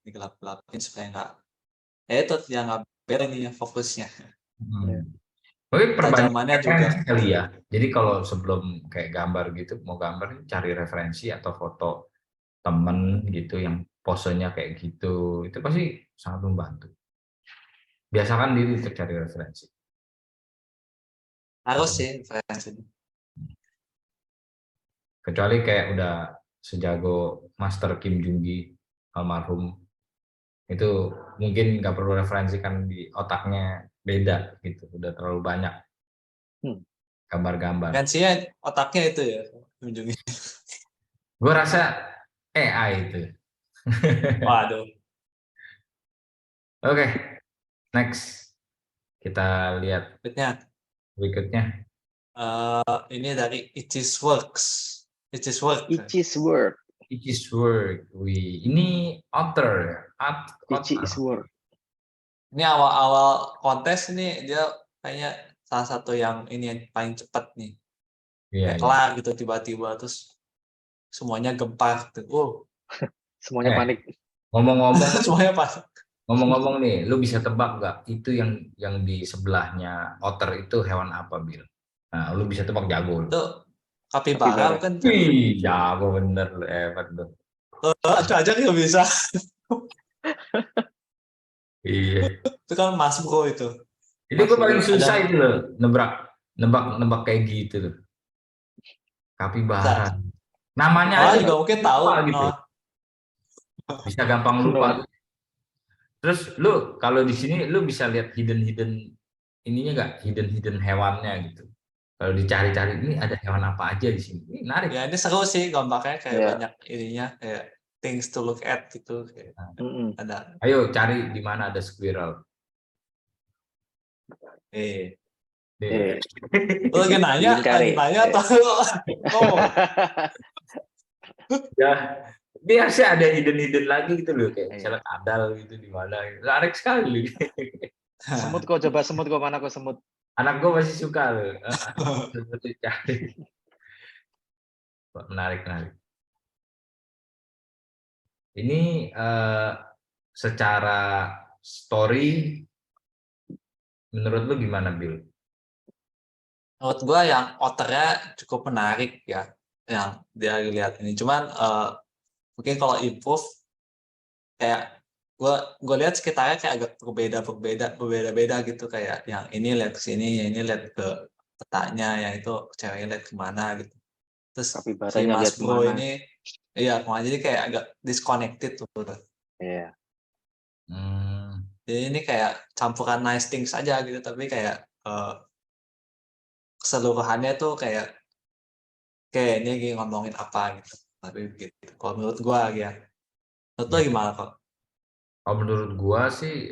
S1: digelap-gelapin supaya nggak. Ya itu yang nggak beda nih fokusnya.
S2: Mungkin perbanyak
S1: Ketajamannya juga.
S2: referensi kali ya. Jadi kalau sebelum kayak gambar gitu, mau gambar cari referensi atau foto temen gitu yang posenya kayak gitu, itu pasti sangat membantu. Biasakan diri untuk cari referensi.
S1: Harus sih referensi.
S2: Kecuali kayak udah sejago Master Kim Jung Gi almarhum, itu mungkin nggak perlu referensi kan di otaknya beda gitu, udah terlalu banyak
S3: Hmm.
S2: gambar-gambar.
S1: Referensinya otaknya itu ya. Ujungnya.
S2: Gue rasa AI itu.
S1: Waduh.
S2: Oke, next kita lihat
S1: Berikutnya
S2: berikutnya.
S1: ini dari It Is Works. It Is Work.
S3: Ichi's work.
S2: Ichi's work. Wih, ini author.
S3: Ichi's work.
S1: Ini awal-awal kontes ini dia kayaknya salah satu yang ini yang paling cepat nih.
S2: Iya,
S1: Kayak
S2: iya.
S1: kelar gitu tiba-tiba terus semuanya gempar gitu. Oh,
S3: Semuanya panik.
S2: Ngomong-ngomong,
S1: semuanya pas.
S2: ngomong-ngomong nih, lu bisa tebak nggak itu yang di sebelahnya otter itu hewan apa, Bil? Nah, lu bisa tebak, jago lu.
S1: Itu kapibara
S3: Kapibara.
S1: bukan?
S2: Wih, jago bener lu, hebat lu.
S1: Itu aja nggak bisa.
S2: Iya.
S1: Itu kan Mas Bro itu.
S2: Itu gue paling susah
S1: Ada-
S2: itu loh, nebak kayak gitu loh. Kapibara. Namanya aja
S1: Orang juga mungkin tahu.
S2: lupa gitu. Bisa gampang lupa.
S3: No.
S2: Terus lu kalau di sini lu bisa lihat hidden ininya nggak, hidden hewannya gitu. Kalau dicari-cari ini ada hewan apa aja di sini. Ini menarik.
S1: Ya ini seru sih gambarnya kayak
S3: Ya.
S1: banyak ininya kayak things to look at gitu kayak
S3: Mm-mm.
S1: ada
S2: Ayo cari di mana ada squirrel.
S3: Eh.
S1: lu lagi nanya atau ngomong
S2: Ya, biar sih ada hidden lagi gitu loh, kayak misalnya kadal gitu di mana. Menarik sekali.
S3: Semut kok, coba semut kok, mana kok semut?
S2: Anak gue masih suka loh. Seperti cari. Menarik. Ini secara story menurut lu gimana, Bill?
S1: menurut gua yang otternya cukup menarik ya yang dia lihat ini cuman mungkin kalau improve kayak gua lihat sekitarnya kayak agak berbeda gitu kayak yang ini lihat ke sini yang ini lihat ke petanya yang itu ceweknya lihat kemana gitu terus si
S3: Kapibaranya
S1: Mas
S3: lihat
S1: Bro
S3: kemana?
S1: ini iya kemana jadi kayak agak disconnected tuh
S3: Iya.
S1: jadi ini kayak campuran nice things aja gitu tapi kayak keseluruhannya tuh kayak ini lagi ngomongin apa gitu tapi gitu kalau menurut gua ya menurut lo
S2: Ya.
S1: gimana kok
S2: Kalau menurut gua sih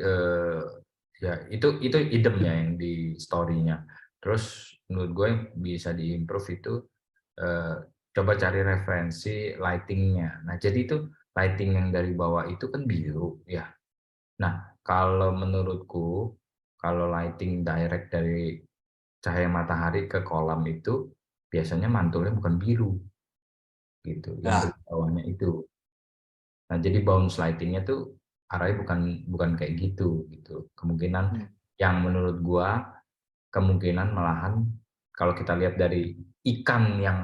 S2: ya itu idemnya yang di story-nya. Terus menurut gua yang bisa diimprove itu coba cari referensi lighting-nya. Nah, jadi itu lighting yang dari bawah itu kan biru ya. Nah, kalau menurutku kalau lighting direct dari cahaya matahari ke kolam itu biasanya mantulnya bukan biru gitu, yang dari
S1: ya
S2: bawahnya itu. Nah, jadi bounce lighting-nya tuh arahnya bukan kayak gitu. Kemungkinan yang menurut gua kemungkinan malahan kalau kita lihat dari ikan yang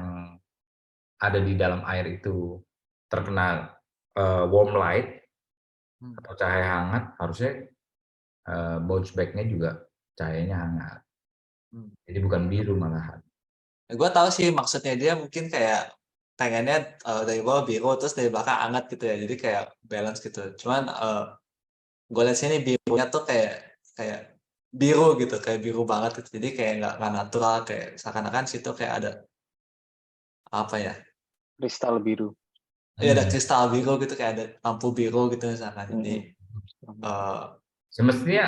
S2: ada di dalam air itu terkena warm light atau cahaya hangat, harusnya bounce back-nya juga cahayanya hangat. Jadi bukan biru malahan.
S1: gue tahu sih maksudnya dia mungkin kayak pengennya dari bawah biru terus dari belakang hangat gitu ya jadi kayak balance gitu cuman gue lihat sini birunya tuh kayak biru gitu kayak biru banget gitu jadi kayak nggak natural kayak seakan-akan situ kayak ada apa ya
S3: Kristal biru.
S1: ya ada kristal biru gitu kayak ada lampu biru gitu misalkan jadi
S2: Semestinya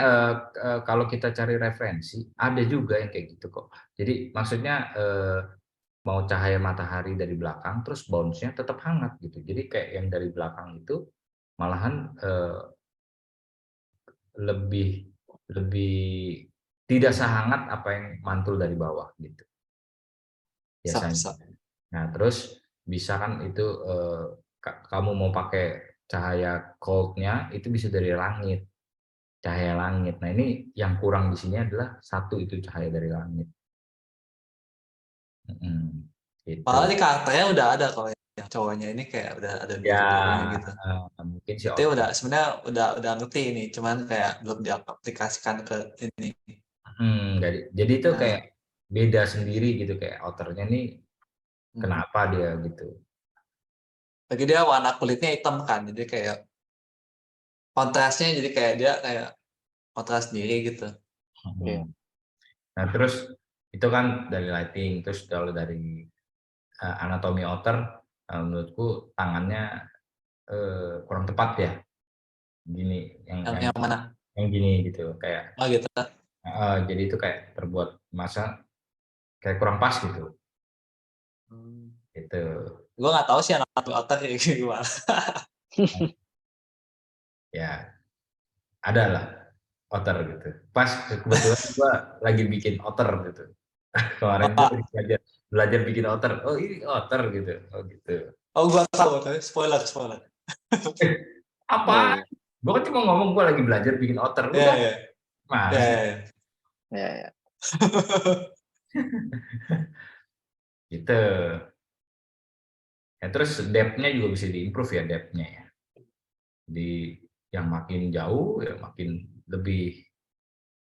S2: kalau kita cari referensi ada juga yang kayak gitu kok. Jadi maksudnya mau cahaya matahari dari belakang terus bounce-nya tetap hangat gitu. Jadi kayak yang dari belakang itu malahan lebih tidak sehangat apa yang mantul dari bawah gitu biasanya. Nah, terus bisa kan itu kamu mau pakai cahaya cold-nya itu bisa dari langit. cahaya langit. Nah ini yang kurang di sini adalah satu itu cahaya dari langit. Gitu.
S1: Padahal di karakternya udah ada kalau yang cowoknya ini kayak udah ada
S2: Ya,
S1: biru-birunya gitu.
S2: mungkin si
S1: Itu
S2: outer.
S1: udah sebenarnya udah ngerti ini, cuman kayak belum diaplikasikan ke ini.
S2: Jadi itu
S1: Nah,
S2: kayak beda sendiri gitu, kayak outernya nih
S1: hmm.
S2: kenapa dia gitu.
S1: Lagi dia warna kulitnya hitam kan, jadi kayak kontrasnya jadi kayak dia kayak kontras sendiri gitu.
S3: Iya.
S2: Nah terus itu kan dari lighting, terus kalau dari anatomi outer, menurutku tangannya kurang tepat ya, gini,
S1: Yang mana?
S2: yang gini gitu, kayak
S1: Oh gitu.
S2: jadi itu kayak terbuat masa kayak kurang pas gitu, gitu.
S1: Gue nggak tahu sih anak otak kayak gimana.
S2: Ya ada lah outer gitu. Pas kebetulan gua lagi bikin outer gitu. Kemarin tuh
S1: Oh,
S2: belajar bikin outer. Oh ini outer gitu. Oh gitu.
S1: oh gue tahu, tapi spoiler.
S3: Oh
S2: Apa?
S3: iya.
S2: Gue kan cuma ngomong gue lagi belajar bikin outer.
S1: Ya
S2: Udah,
S1: ya
S2: mana sih?
S1: ya.
S3: Ya, ya.
S2: Gitu. Ya, terus depth-nya juga bisa diimprove ya depth-nya ya. Di yang makin jauh ya makin lebih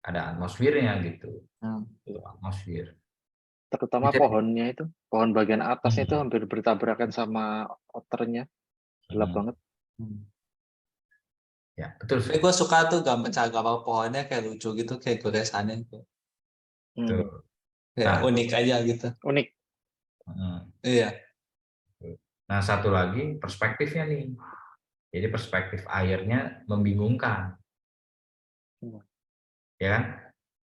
S2: ada atmosfernya gitu. Atmosfer.
S3: Terutama
S2: Gitu.
S3: pohonnya itu, pohon bagian atasnya itu
S2: Hmm.
S3: hampir bertabrakan sama outernya, gelap banget.
S2: Ya, betul
S1: Tapi
S2: sih.
S1: gue suka tuh gambar pohonnya kayak lucu gitu, kayak goresannya tuh.
S2: Betul.
S1: Kayak
S2: Nah,
S1: unik aja gitu.
S3: Unik.
S1: Iya.
S2: nah satu lagi perspektifnya nih. Jadi perspektif airnya membingungkan, ya kan?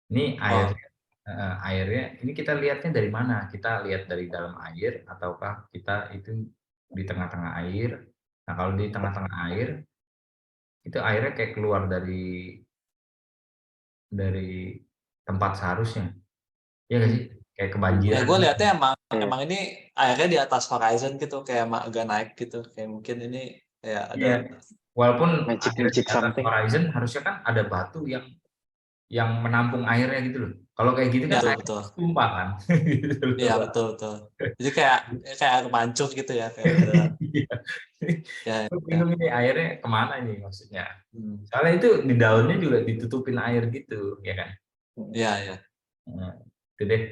S2: Ini
S1: Oh,
S2: airnya, ini kita lihatnya dari mana? Kita lihat dari dalam air, ataukah kita itu di tengah-tengah air? Nah kalau di tengah-tengah air, itu airnya kayak keluar dari tempat seharusnya, ya nggak sih? Kayak
S1: ya
S2: kebanjiran
S1: gue
S2: gitu.
S1: lihatnya emang
S3: Iya.
S1: emang ini airnya di atas horizon gitu, kayak emang agak naik gitu. Kayak mungkin ini kayak ada.
S2: Iya. Walaupun air di
S3: Magic
S2: atas
S3: something.
S2: horizon harusnya kan ada batu yang menampung airnya gitu loh. Kalau kayak gitu kan
S1: Ya
S2: air
S1: betul.
S2: tumpah kan. Gitu
S1: Iya
S2: loh.
S1: betul. Jadi kayak air mancur gitu ya, kayak ada.
S2: Iya.
S1: Ya,
S2: Aku
S1: ya.
S2: bingung ini airnya kemana ini maksudnya.
S1: Hmm.
S2: Soalnya itu di daunnya juga ditutupin air gitu, ya kan.
S1: Ya.
S2: Nah, itu deh.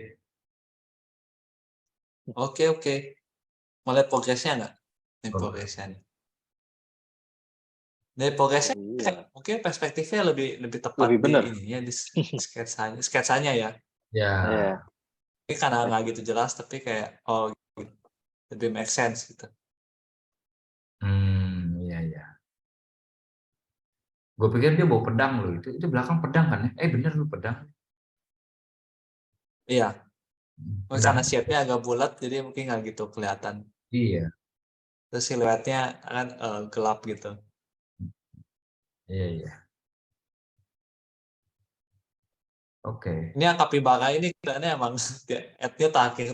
S1: Oke. Mau lihat progresnya nggak? Ini
S2: Oke.
S1: progresnya nih. Dari progresnya
S3: Iya.
S1: mungkin perspektifnya lebih tepat
S3: Lebih
S1: di
S3: benar.
S1: ininya, di sketsanya ya.
S2: Ya,
S3: Iya.
S1: Ini karena nggak gitu jelas, tapi kayak lebih make sense gitu.
S2: iya iya. Gue pikir dia bawa pedang loh, itu belakang pedang kan ya? Bener lu pedang.
S1: Iya, karena
S2: Pedang.
S1: shape-nya agak bulat, jadi mungkin nggak gitu kelihatan.
S2: Iya,
S1: Terus siluetnya kan gelap gitu.
S2: iya. Oke.
S1: Ini yang kapibara ini kayaknya emang add-nya terakhir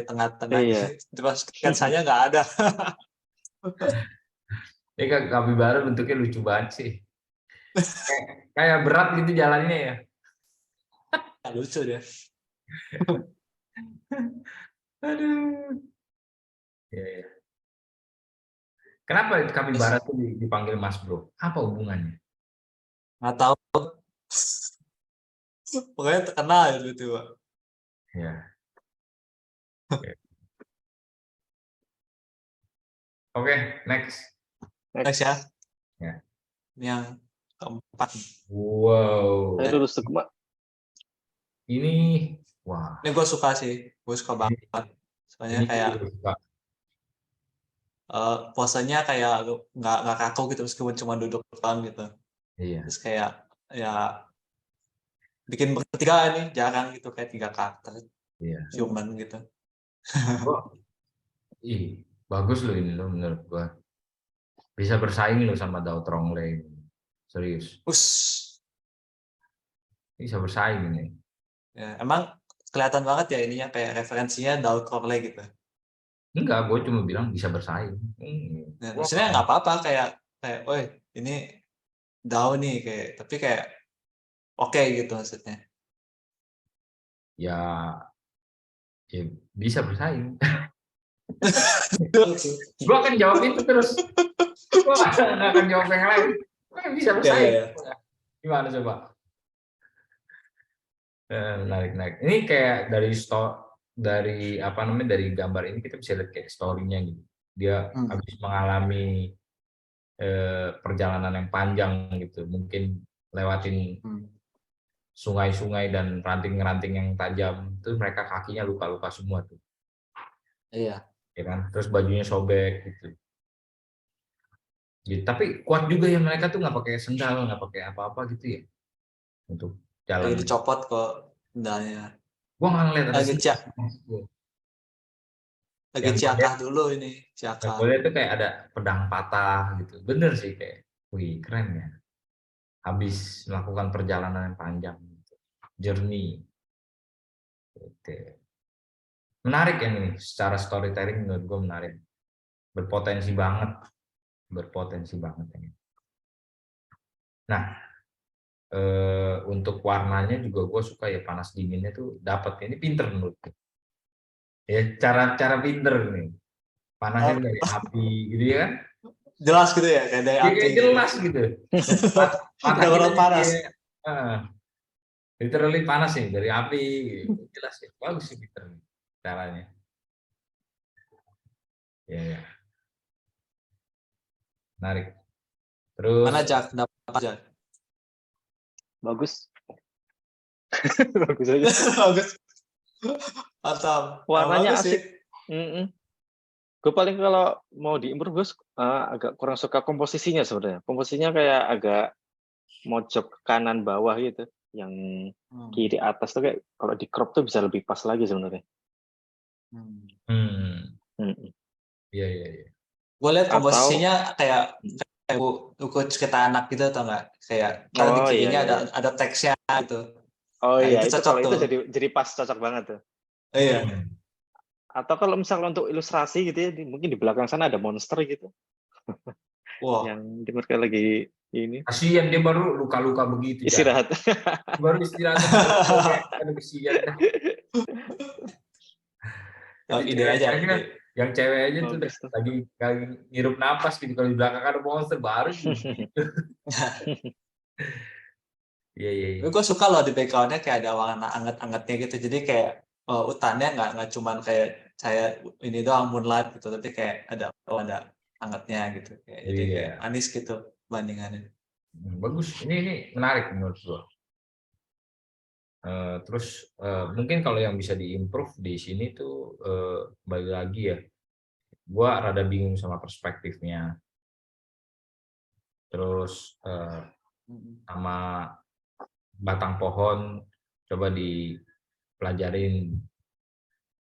S1: tengah-tengah.
S3: Iya.
S1: Cuma sketsanya nggak ada.
S2: Ini kan kapibara bentuknya lucu banget sih. Kayak berat gitu jalannya ya.
S1: Lucu deh.
S2: Aduh. Iya. Kenapa kapibara tuh dipanggil Mas Bro? Apa hubungannya?
S1: Nggak tahu. Pokoknya terkenal gitu.
S2: Ya. Oke, next.
S1: Next ya.
S2: Ya.
S1: Ini yang keempat.
S2: Wow.
S3: Saya dulu Sukma.
S2: Ini, wah.
S1: Ini gue suka sih. Gue suka
S2: Ini,
S1: banget. Soalnya
S2: ini
S1: kayak
S2: juga suka.
S1: posenya kayak nggak kaku gitu meskipun cuma duduk doang gitu.
S2: Iya.
S1: Terus kayak ya bikin bertiga nih jarang gitu, kayak 3 karakter
S2: Iya.
S1: human gitu.
S2: Gua, bagus loh ini loh menurut gua. Bisa bersaing loh sama Dao Trongley. Serius.
S1: Us.
S2: Bisa bersaing ini.
S1: Ya, emang kelihatan banget ya ininya kayak referensinya Daud Crowley gitu.
S2: Enggak, gue cuma bilang bisa bersaing.
S1: Nah,
S2: Gua
S1: maksudnya nggak apa-apa kayak, woi ini down nih kayak, tapi kayak oke gitu maksudnya.
S2: Ya, ya bisa bersaing. Gua akan jawab itu terus. Gua nggak akan jawab yang lain. Gua bisa
S1: Ya, ya,
S2: bersaing.
S1: ya.
S2: Gimana coba? Menarik. Ini kayak dari apa namanya, dari gambar ini kita bisa lihat kayak story-nya gitu. Dia habis mengalami perjalanan yang panjang gitu, mungkin lewatin sungai-sungai dan ranting-ranting yang tajam, itu mereka kakinya luka-luka semua tuh,
S1: Iya.
S2: ya kan? Terus bajunya sobek gitu. Gitu. Tapi kuat juga ya, mereka tuh nggak pakai sendal, nggak pakai apa-apa gitu ya untuk
S1: Lagi
S2: jalan.
S1: dicopot kok sendalnya.
S2: Gua nggak ngeliat ada
S1: Lagi
S2: sendal. Yang gue lihat,
S1: ciakah dulu ini, ciakah.
S2: itu kayak ada pedang patah gitu. Bener sih, kayak, wih keren ya. Habis melakukan perjalanan yang panjang, gitu. Journey. Gitu. Menarik yang ini, secara storytelling menurut gue menarik. Berpotensi banget ini. Nah, untuk warnanya juga gue suka ya, panas dinginnya tuh dapat. Ini pinter menurut gue. Ya, cara pinter nih. Panasnya dari api gitu ya kan?
S1: Jelas gitu ya, kayak dari
S2: Ya,
S1: api
S2: kayak
S1: gitu.
S2: jelas gitu. Mata kita
S1: panas.
S2: literally panas nih dari api, gitu. Jelas ya. Bagus sih pinter nih caranya. Ya. Menarik. Terus
S1: Mana Jak? Dapat Jak?
S3: Bagus. Bagus aja.
S1: Bagus. Mantap.
S3: Warnanya
S1: Bagus sih.
S3: asik. Gue paling kalau mau diimprove, gue agak kurang suka komposisinya sebenarnya. Komposisinya kayak agak mojok ke kanan bawah gitu. Yang kiri atas tuh kayak kalau di crop tuh bisa lebih pas lagi sebenarnya.
S2: Iya.
S1: Gue lihat
S3: Atau-
S1: komposisinya kayak buku cerita anak gitu atau enggak? Kayak kan di kirinya ada teksnya gitu.
S3: Oh
S1: Nah,
S3: iya,
S1: itu
S3: itu
S1: cocok
S3: kalau itu
S1: tuh.
S3: jadi pas, cocok banget tuh.
S1: Iya.
S3: Atau kalau misalnya untuk ilustrasi gitu ya, mungkin di belakang sana ada monster gitu.
S1: Wah.
S3: Yang di mereka lagi ini.
S2: Kasihan dia baru luka-luka begitu.
S3: Istirahat.
S2: Baru istirahat. Aduh kasihan.
S1: Ide aja.
S2: Yang cewek aja tuh lagi ngirup napas gitu, kalau di belakang ada monster baru gitu. Iya.
S1: Gue suka loh di backgroundnya kayak ada warna anget-angetnya gitu. Jadi kayak hutannya nggak cuman kayak saya ini doang moonlight gitu, tapi kayak ada angetnya gitu. Jadi kayak manis gitu bandingannya.
S2: Bagus. Ini menarik menurut gua. Terus mungkin kalau yang bisa diimprove di sini tuh balik lagi ya, gua rada bingung sama perspektifnya. Terus sama batang pohon, coba dipelajarin.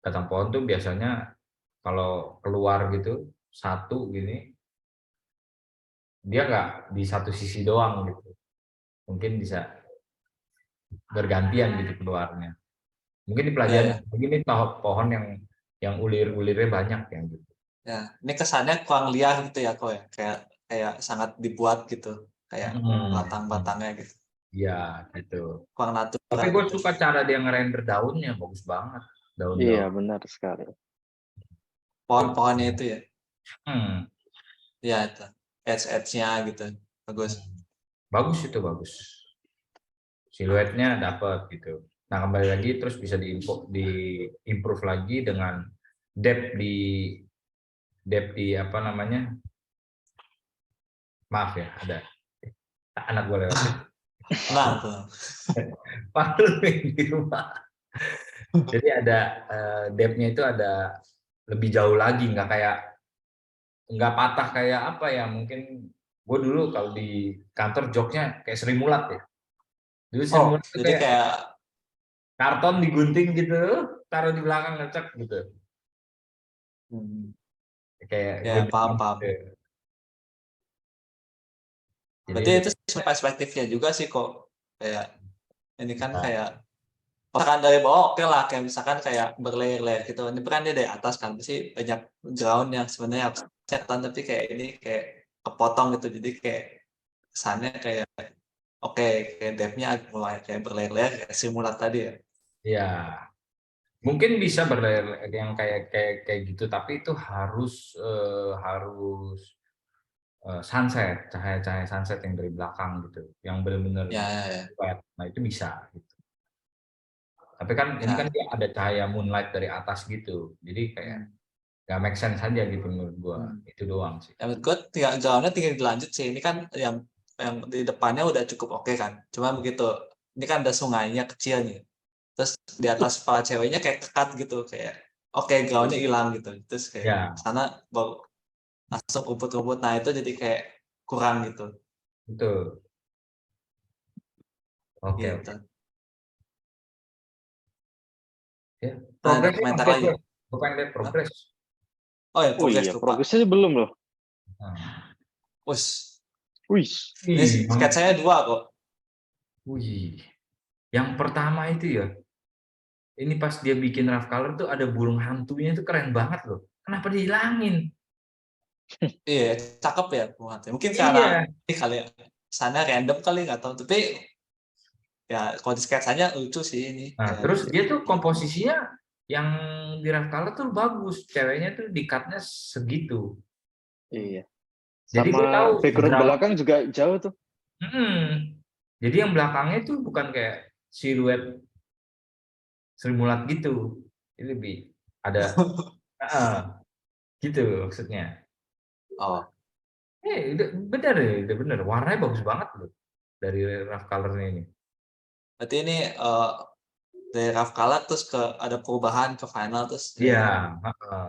S2: Batang pohon tuh biasanya kalau keluar gitu satu gini, dia nggak di satu sisi doang gitu, mungkin bisa bergantian gitu keluarnya. Mungkin dipelajari begini pohon yang ulir-ulirnya banyak yang gitu.
S1: Ya, ini kesannya kurang liar gitu ya kok ya, kayak sangat dibuat gitu, kayak batang-batangnya gitu.
S2: Iya gitu.
S1: Kurang natural.
S2: Tapi gue suka cara dia ngerender daunnya, bagus banget daun-daun.
S3: Iya benar sekali.
S1: Pohon-pohonnya itu ya.
S2: Ya
S1: itu edge-nya gitu, bagus.
S2: Bagus itu bagus. Siluetnya dapat gitu. Nah kembali lagi terus bisa di-improve lagi dengan depth di apa namanya, maaf ya ada anak gue lewat.
S1: Nah tuh.
S2: Di rumah. Jadi ada depth-nya itu ada lebih jauh lagi, nggak patah kayak apa ya, mungkin gue dulu kalau di kantor joknya kayak Sri Mulat ya. Dulu Sri Mulat itu
S1: jadi kayak
S2: karton digunting gitu, taruh di belakang ngecek gitu. Kayak
S1: ya paham.
S2: Gitu.
S1: Berarti itu perspektifnya juga sih kok, kayak ini kan kayak misalkan dari bawah oke lah, kayak misalkan kayak berlayer-layer gitu. Ini kan dia dari atas kan, pasti banyak ground yang sebenarnya cetan, tapi kayak ini kayak kepotong gitu, jadi kayak kesannya kayak oke, kayak depth-nya mulai kayak berlayar-layar kayak simulat tadi ya.
S2: Ya, mungkin bisa berlayar yang kayak gitu, tapi itu harus sunset, cahaya-cahaya sunset yang dari belakang gitu, yang benar-benar
S1: Ya, ya, ya.
S2: wet. Nah itu bisa. Gitu. Tapi kan ini kan
S1: Ya.
S2: dia ada cahaya moonlight dari atas gitu, jadi kayak
S1: Hmm.
S2: nggak make sense saja gitu menurut gua.
S1: Hmm.
S2: Itu doang sih.
S1: Ya, menurut gue tinggal dilanjut sih. Ini kan yang di depannya udah cukup oke kan. Cuma begitu, ini kan ada sungainya kecil nih. Terus di atas kepala ceweknya kayak kekat gitu, kayak oke gaunnya hilang gitu. Terus kayak
S2: Ya,
S1: sana baru langsung rumput-rumput. Nah itu jadi kayak kurang gitu.
S2: betul. Oke,
S1: Gitu.
S2: oke. Ya,
S1: Nah, ada
S2: progresnya
S1: komentar
S2: oke
S1: lagi.
S2: tuh. Gue pengen lihat
S1: Hah?
S2: progres.
S1: Oh ya,
S3: Oh
S1: progres
S3: iya,
S1: lupa.
S3: progresnya belum loh.
S2: Nah,
S1: Us,
S3: Wih,
S1: ini
S2: yang,
S1: sketsanya 2 kok.
S2: wih, yang pertama itu ya, ini pas dia bikin rough color tuh ada burung hantunya itu keren banget loh. Kenapa dihilangin?
S1: Iya, cakep ya Muhammad. Mungkin karena
S2: Iya.
S1: ini kali ya, sana random kali nggak tahu. Tapi ya kalau di sketsanya lucu sih ini.
S2: Nah,
S1: Kayak
S2: terus dia tuh komposisinya yang di rough color tuh bagus. Ceweknya tuh di-cut-nya segitu.
S3: iya.
S2: Jadi dia
S3: Sama
S2: tahu
S3: background
S2: seberapa.
S3: belakang juga jauh tuh.
S2: Jadi yang belakangnya tuh bukan kayak siluet Sri Mulat gitu. Ini lebih ada gitu maksudnya.
S1: oh,
S2: Bener deh, udah bener. Warnanya bagus banget loh dari rough color-nya ini.
S1: berarti ini dari rough color terus ke ada perubahan ke final terus
S2: Iya,
S1: kayak
S2: heeh.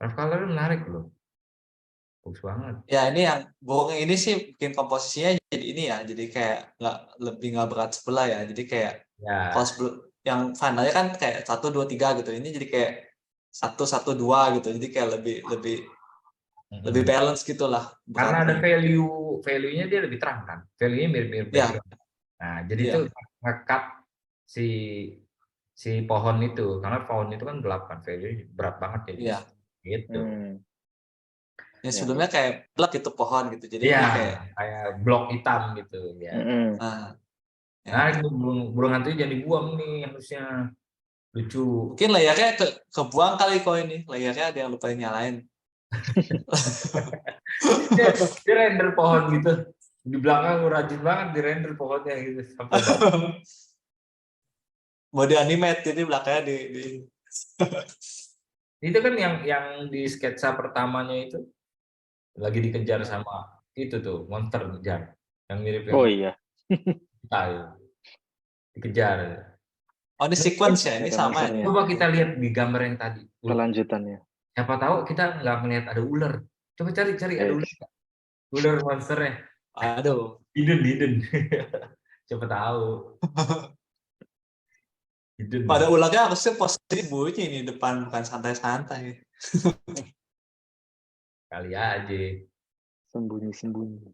S2: Rough color menarik loh, bagus banget.
S1: ya ini yang burung ini sih bikin komposisinya jadi ini ya, jadi kayak nggak berat sebelah ya. Jadi kayak kalau
S2: Ya,
S1: yang finalnya kan kayak 1 2 3 gitu. Ini jadi kayak 1 1 2 gitu. Jadi kayak lebih lebih lebih
S2: mm-mm.
S1: balance gitulah
S2: Karena ada
S1: beratnya.
S2: value-nya dia lebih terang kan. Value-nya mirip-mirip
S1: Iya,
S2: background. Nah, jadi itu
S1: iya,
S2: nge-cut si si pohon itu, karena pohon itu kan gelap kan, value berat banget jadi
S1: iya.
S2: gitu.
S3: Hmm,
S1: Yang
S3: ya,
S1: sebelumnya
S3: ya.
S1: kayak plek itu pohon gitu. Jadi
S2: Iya,
S1: ini kayak
S2: kayak blok hitam gitu ya.
S3: Mm-mm.
S1: nah, ya
S2: Nah,
S1: itu.
S2: itu burung, burung hantunya jadi buang nih harusnya. Lucu.
S1: Mungkin layarnya kebuang kali kok ini. Layarnya ada yang lupa nyalain.
S2: Dia render pohon gitu. Di belakang rajin banget di render pohonnya gitu sampai bagus.
S1: Mau di animate jadi belakangnya di
S2: Itu kan yang di sketsa pertamanya itu lagi dikejar sama itu tuh monster ngejar yang mirip yang
S3: Oh iya,
S2: kita itu. Dikejar.
S1: Oh, ini
S2: Mungkin
S1: sequence ya? Ini
S3: ada
S1: sama ini ya?
S3: monsternya.
S2: coba kita lihat di gambar yang tadi.
S3: Kelanjutannya.
S2: Siapa tahu kita nggak melihat ada ular. Coba cari ada
S3: Eh,
S2: ular. Ular monsternya.
S1: Aduh.
S2: Hidden. Siapa tahu.
S1: Pada
S2: Hidden.
S1: ularnya harusnya posisi bunyi ini depan, bukan santai-santai.
S2: Kali aja.
S3: sembunyi-sembunyi.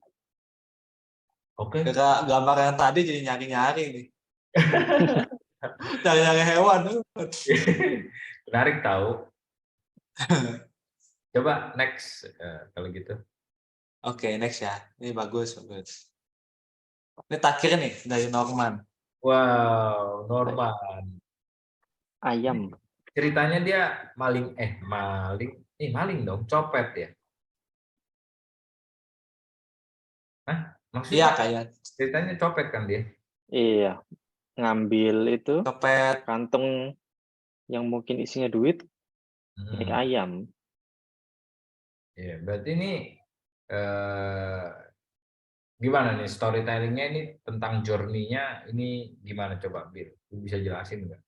S2: Oke.
S1: Kira gambar yang tadi jadi nyari-nyari nih. Nyari-nyari hewan.
S2: Menarik tahu. Coba next kalau gitu.
S1: Oke, next ya. Ini bagus, bagus. Ini terakhir nih dari Norman.
S2: Wow, Norman.
S3: Ayam.
S2: Ceritanya dia maling. Maling dong, copet ya. Hah?
S1: Iya,
S2: Maksudnya
S1: kayak
S2: ceritanya copet kan dia?
S3: Iya, ngambil itu
S1: copet.
S3: kantong yang mungkin isinya duit, naik
S2: Hmm.
S3: ayam.
S2: Ya, berarti ini eh, gimana nih storytellingnya ini tentang journey-nya ini gimana coba Bir? Lu bisa jelasin nggak?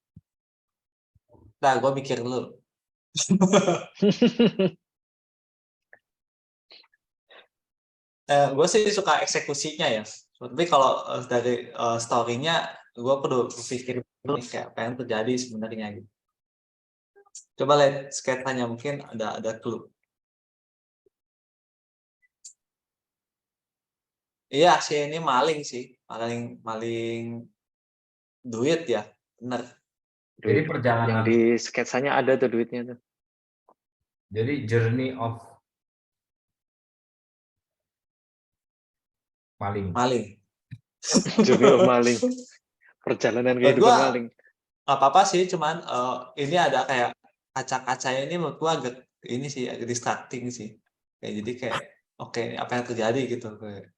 S1: Nah, gue mikir dulu. Gue sih suka eksekusinya ya. Tapi kalau dari story-nya, gue perlu berpikir dulu nih, kayak apa yang terjadi sebenarnya gitu. Coba lihat sketsanya, mungkin ada clue. Iya sih, ini maling sih. Maling maling duit ya. Bener.
S2: Jadi
S3: Duit. Yang
S2: perjalanan,
S3: di sketsanya ada tuh duitnya tuh.
S2: jadi journey of Maling.
S3: Journey of Maling. Perjalanan
S1: Menurut
S3: kehidupan
S1: gua
S3: maling.
S1: nggak apa-apa sih, cuman ini ada kayak kaca-kacanya ini menurut gua agak ini sih agak distracting sih. Kayak jadi kayak oke apa yang terjadi gitu kayak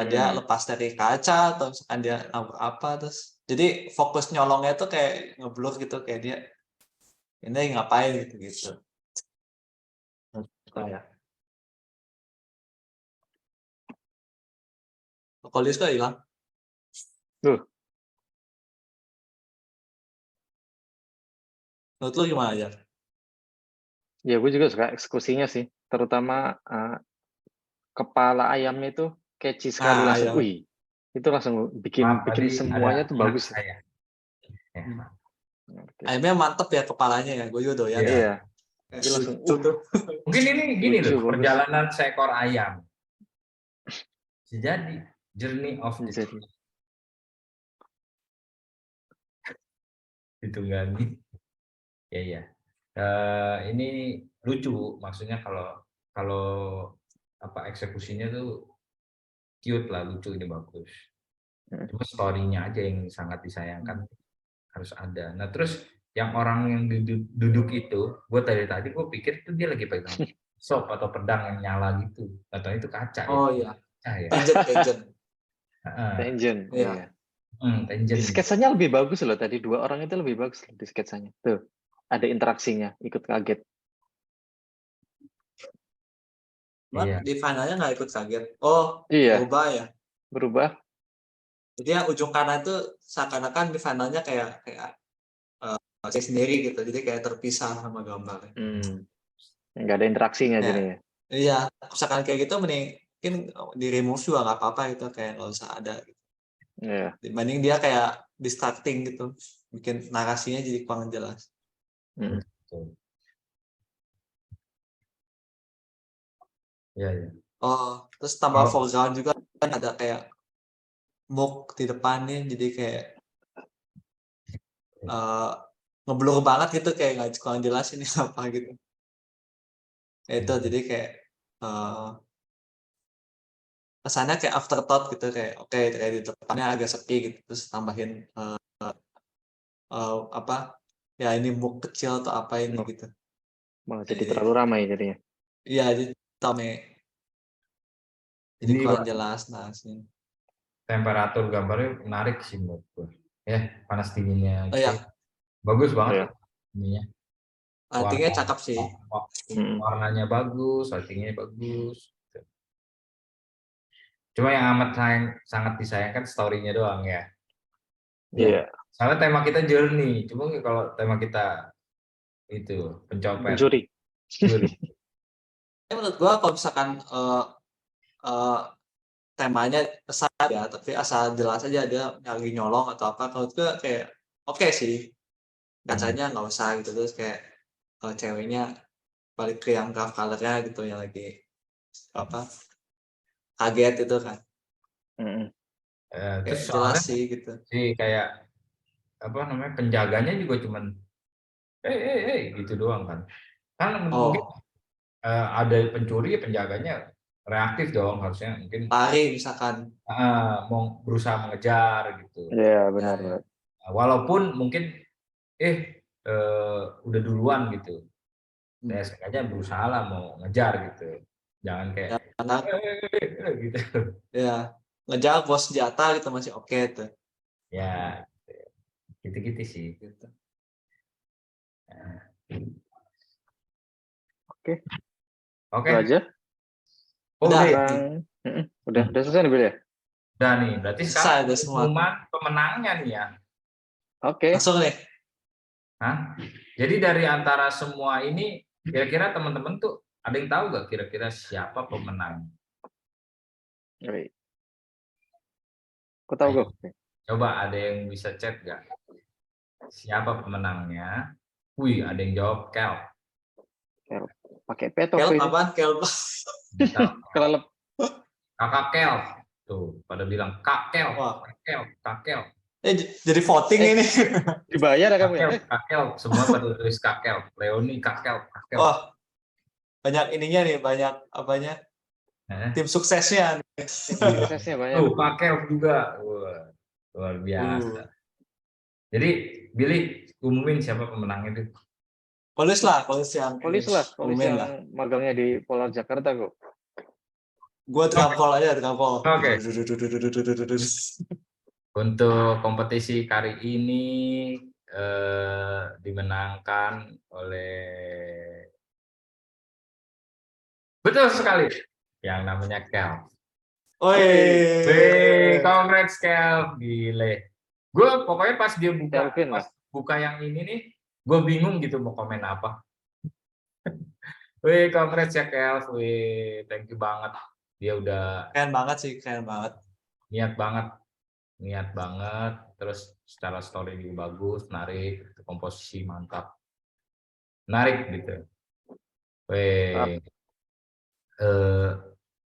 S1: dia lepas dari kaca atau misalkan dia nabrak apa terus jadi fokus nyolongnya tuh kayak ngeblur gitu kayak dia ini ngapain gitu. Menurut ya. Kalau dia hilang.
S3: Tuh.
S1: Menurut lu gimana ya?
S3: Ya gue juga suka eksekusinya sih, terutama kepala ayamnya itu catchy sekali
S1: Nah,
S3: langsung.
S1: ayam.
S3: Wih, itu langsung bikin
S2: Tadi
S3: semuanya
S2: ada
S3: tuh
S2: anak
S3: bagus.
S2: saya. Ya.
S3: Oke.
S1: Ayamnya mantep ya kepalanya ya, gue juga doyan.
S2: Iya.
S3: Iya. Jadi langsung
S1: tuh.
S2: Mungkin ini gini
S3: lucu,
S2: loh,
S3: bagus.
S2: perjalanan seekor ayam. Bisa jadi journey of the
S3: Jadi.
S2: ditunggangi. Ya. Ini lucu, maksudnya kalau apa eksekusinya tuh cute lah, lucu, ini bagus. Cuma story-nya aja yang sangat disayangkan harus ada. Nah terus yang orang yang duduk itu, gue tadi gue pikir tuh dia lagi pegang sop atau pedang yang nyala gitu, atau itu kaca
S1: Oh
S2: ya?
S1: iya,
S2: Kaca ya.
S1: Tenjen.
S3: Tenjen.
S1: Iya.
S2: Tenjen.
S3: Sketsanya lebih bagus loh tadi, 2 orang itu lebih bagus loh di sketsanya. Tuh, ada interaksinya, ikut kaget.
S2: Iya.
S1: Di finalnya nggak ikut kaget. Oh,
S3: Iya,
S1: berubah ya.
S3: berubah.
S1: Jadi yang ujung kanan itu seakan-akan di finalnya kayak saya sendiri gitu. Jadi kayak terpisah sama gambarnya.
S3: Nggak ada interaksinya
S1: Ya.
S3: jadinya.
S1: Iya, misalkan kayak gitu mungkin di remove juga nggak apa-apa gitu, kayak nggak usah ada. Gitu.
S3: Iya.
S1: Dibanding dia kayak distracting gitu, bikin narasinya jadi kurang jelas.
S2: Iya.
S1: Oh, terus tambah foreground juga kan ada kayak muk di depannya, jadi kayak ngeblur banget gitu, kayak nggak kurang jelas ini apa gitu. Itu jadi kayak kesannya kayak afterthought gitu, kayak oke, kayak di depannya agak sepi gitu, terus tambahin apa ya ini muk kecil atau apa ini gitu.
S3: Malah jadi terlalu ramai jadinya.
S1: Iya, jadi rame. Jadi
S2: Ini
S1: kurang jelas narasinya.
S2: temperatur gambarnya menarik sih menurut gue. Ya, panas dinginnya.
S1: Oh iya,
S2: Bagus banget
S3: Iya.
S2: ininya.
S1: artinya cakep sih.
S2: Warnanya bagus, lightingnya bagus. Cuma yang amat sangat disayangkan story-nya doang ya.
S3: Iya.
S2: Soalnya tema kita journey, cuma kalau tema kita itu pencopet.
S3: Pencuri.
S1: Menurut gua kalau misalkan temanya besar ya, tapi asal jelas aja dia lagi nyolong atau apa, kalau gua kayak oke sih. Kacanya nggak usah gitu, terus kayak ceweknya balik ke yang graph color-nya gitu, yang lagi apa kaget itu kan.
S2: Terus
S1: Jelas
S2: soalnya
S1: sih gitu.
S2: kayak apa namanya penjaganya juga cuman gitu doang kan. Kan mungkin ada pencuri, penjaganya reaktif dong, harusnya mungkin
S1: lari misalkan.
S2: mau berusaha mengejar gitu.
S3: Iya, benar.
S2: Walaupun mungkin udah duluan gitu. Saya sengaja berusaha lah mau ngejar gitu. Jangan kayak gitu.
S1: Ya, ngejar bos senjata gitu masih oke tuh.
S2: Ya, gitu-gitu sih.
S1: Gitu.
S2: Oke.
S3: Itu aja.
S1: Udah.
S3: Udah selesai nih, Bil ya?
S2: Udah nih, berarti sekarang pengumuman pemenangnya nih ya.
S3: Oke.
S1: Langsung nih.
S2: Jadi dari antara semua ini, kira-kira teman-teman tuh ada yang tahu nggak kira-kira siapa pemenang?
S3: Aku tahu kok.
S2: Coba ada yang bisa chat nggak? Siapa pemenangnya? Wih, ada yang jawab Kelp.
S3: Pakai P atau
S1: Kelp apa? Kelp.
S3: Kelelep.
S2: Kakak Kelp. Tuh, pada bilang Kak Kelp. Kak Kelp.
S1: Jadi voting ini.
S3: Dibayar ya kamu ya?
S2: Kak Kelp. Semua pada tulis Kak Kelp. Leoni Kak Kelp.
S1: Wah, banyak ininya nih, banyak apanya. Tim suksesnya.
S3: Suksesnya banyak.
S2: Tuh, Pak Kev juga. Wah, luar biasa. Jadi, Billy, umumin siapa pemenangnya itu?
S1: Polis lah, polis yang
S3: Polis lah, polis
S1: Umumin
S3: yang
S1: lah.
S3: magangnya di Polar Jakarta kok.
S1: Gua trampol aja, trampol.
S2: Oke. Untuk kompetisi kali ini dimenangkan oleh betul sekali yang namanya Kel. Wih, congrats Kel, gile. Gue pokoknya pas dia buka,
S3: Kelvin lah.
S2: pas buka yang ini nih, gue bingung gitu mau komen apa. Wih, congrats ya Kel, wih, thank you banget. Dia udah
S1: Keren banget sih, keren banget.
S2: niat banget, terus secara story juga bagus, menarik, komposisi mantap, menarik gitu. Wih,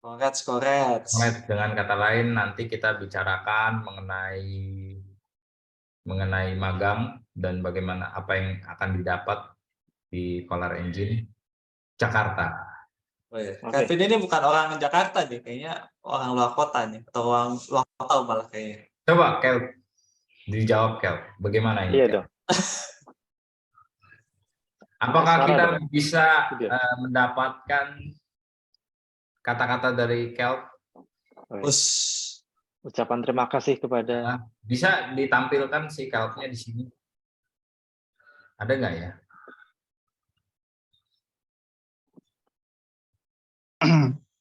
S1: Congrats.
S2: dengan kata lain nanti kita bicarakan mengenai magang dan bagaimana apa yang akan didapat di Polar Engine Jakarta.
S1: Kevin ini bukan orang Jakarta nih, kayaknya orang luar kota nih, atau orang luar kota malah kayaknya.
S2: Coba Kel, dijawab Kel, bagaimana ini?
S3: Iya
S2: Kel?
S3: dong.
S2: Apakah
S3: Asmara
S2: kita
S3: dong.
S2: bisa
S3: Iya.
S2: mendapatkan kata-kata dari Kel?
S3: Ucapan terima kasih kepada
S2: Bisa ditampilkan si Kelnya di sini? Ada nggak ya?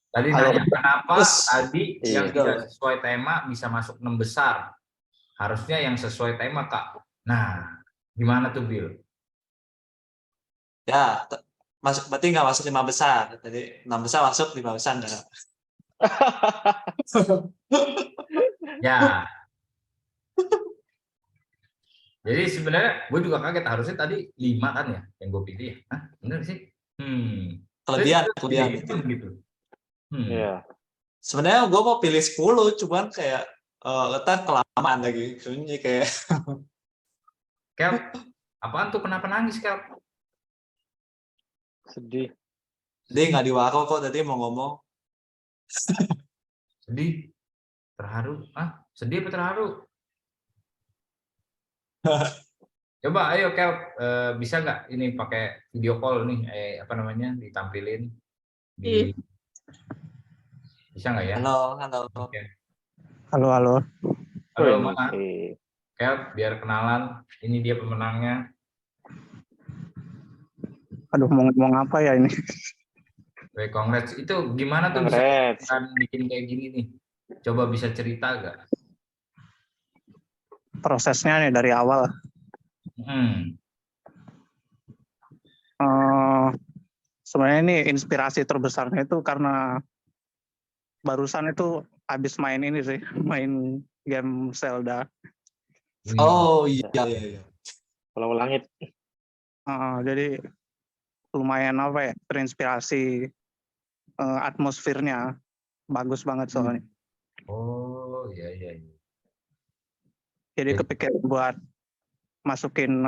S2: Tadi nanya kenapa tadi yang tidak sesuai tema bisa masuk 6 besar. Harusnya yang sesuai tema, Kak. Nah, gimana tuh, Bill?
S1: Ya, berarti nggak masuk 5 besar. Jadi 6 besar masuk, 5 besar enggak.
S2: Ya. Jadi sebenarnya gue juga kaget, harusnya tadi 5 kan ya yang gue pilih. Hah, bener sih?
S1: Kelebihan
S2: gitu.
S3: Iya.
S1: Sebenarnya gue mau pilih 10, cuman kayak letak kelamaan lagi. Sunyi kayak.
S2: Kel, apaan tuh, kenapa nangis, Kel?
S3: Sedih.
S1: Dia nggak di waro kok, tadi mau ngomong.
S2: Sedih? Terharu? Sedih apa terharu? Coba ayo Kel, bisa nggak ini pakai video call nih, ditampilin di bisa nggak ya?
S1: Halo.
S2: Okay.
S3: Halo.
S2: Mana? Kel, biar kenalan. Ini dia pemenangnya.
S4: Aduh, mau ngomong apa ya ini?
S2: Congrats. Itu gimana tuh bisa bikin kayak gini nih? Coba bisa cerita nggak?
S4: Prosesnya nih dari awal. Sebenarnya ini inspirasi terbesarnya itu karena barusan itu habis main ini sih, main game Zelda.
S1: Oh iya.
S3: Pulau Langit.
S4: Jadi lumayan terinspirasi, atmosfernya bagus banget soalnya.
S2: Oh iya.
S4: Jadi kepikiran buat masukin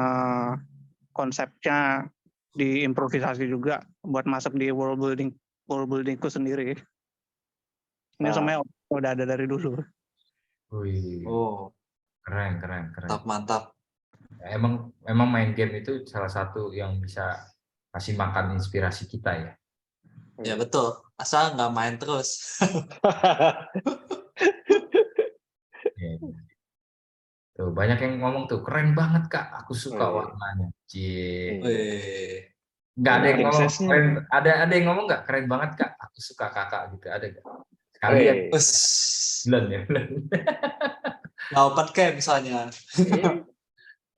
S4: konsepnya di improvisasi juga, buat masuk di world buildingku sendiri. Ini semuanya udah ada dari dulu.
S2: Wih. Keren.
S1: Mantap.
S2: Emang main game itu salah satu yang bisa kasih makan inspirasi kita ya.
S1: Ya betul, asal nggak main terus.
S2: Tuh banyak yang ngomong tuh, keren banget Kak, aku suka warnanya. Nggak ada yang ngomong keren, ada yang ngomong nggak keren banget Kak, aku suka Kakak gitu, ada nggak? Sekalian. Bulan ya.
S1: Nah, open camp misalnya.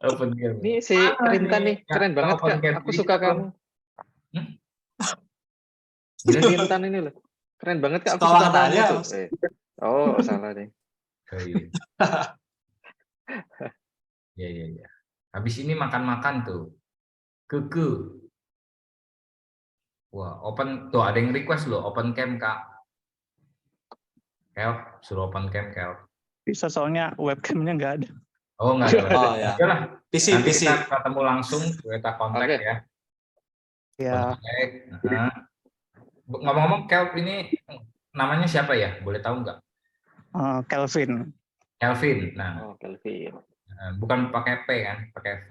S2: Open camp.
S3: Ini si Rintan nih, keren banget Kak, aku suka kamu. Rintan ini loh, keren banget Kak, aku suka kamu tuh. Oh, salah deh.
S2: Iya. Habis ini makan-makan tuh. Keke. Wah, open tuh ada yang request loh, open camp Kak. Kel, suruh open camp Kel.
S4: Bisa soalnya webcamnya nggak ada.
S2: Oh nggak ada.
S1: Oh ya.
S2: PC. Kita ketemu langsung, kita kontak ya.
S4: Ya.
S2: Ngomong-ngomong Kel ini namanya siapa ya? Boleh tahu nggak?
S4: Kelvin.
S2: Kelvin. Nah,
S3: Oh, Kelvin.
S2: bukan pakai P kan, pakai V.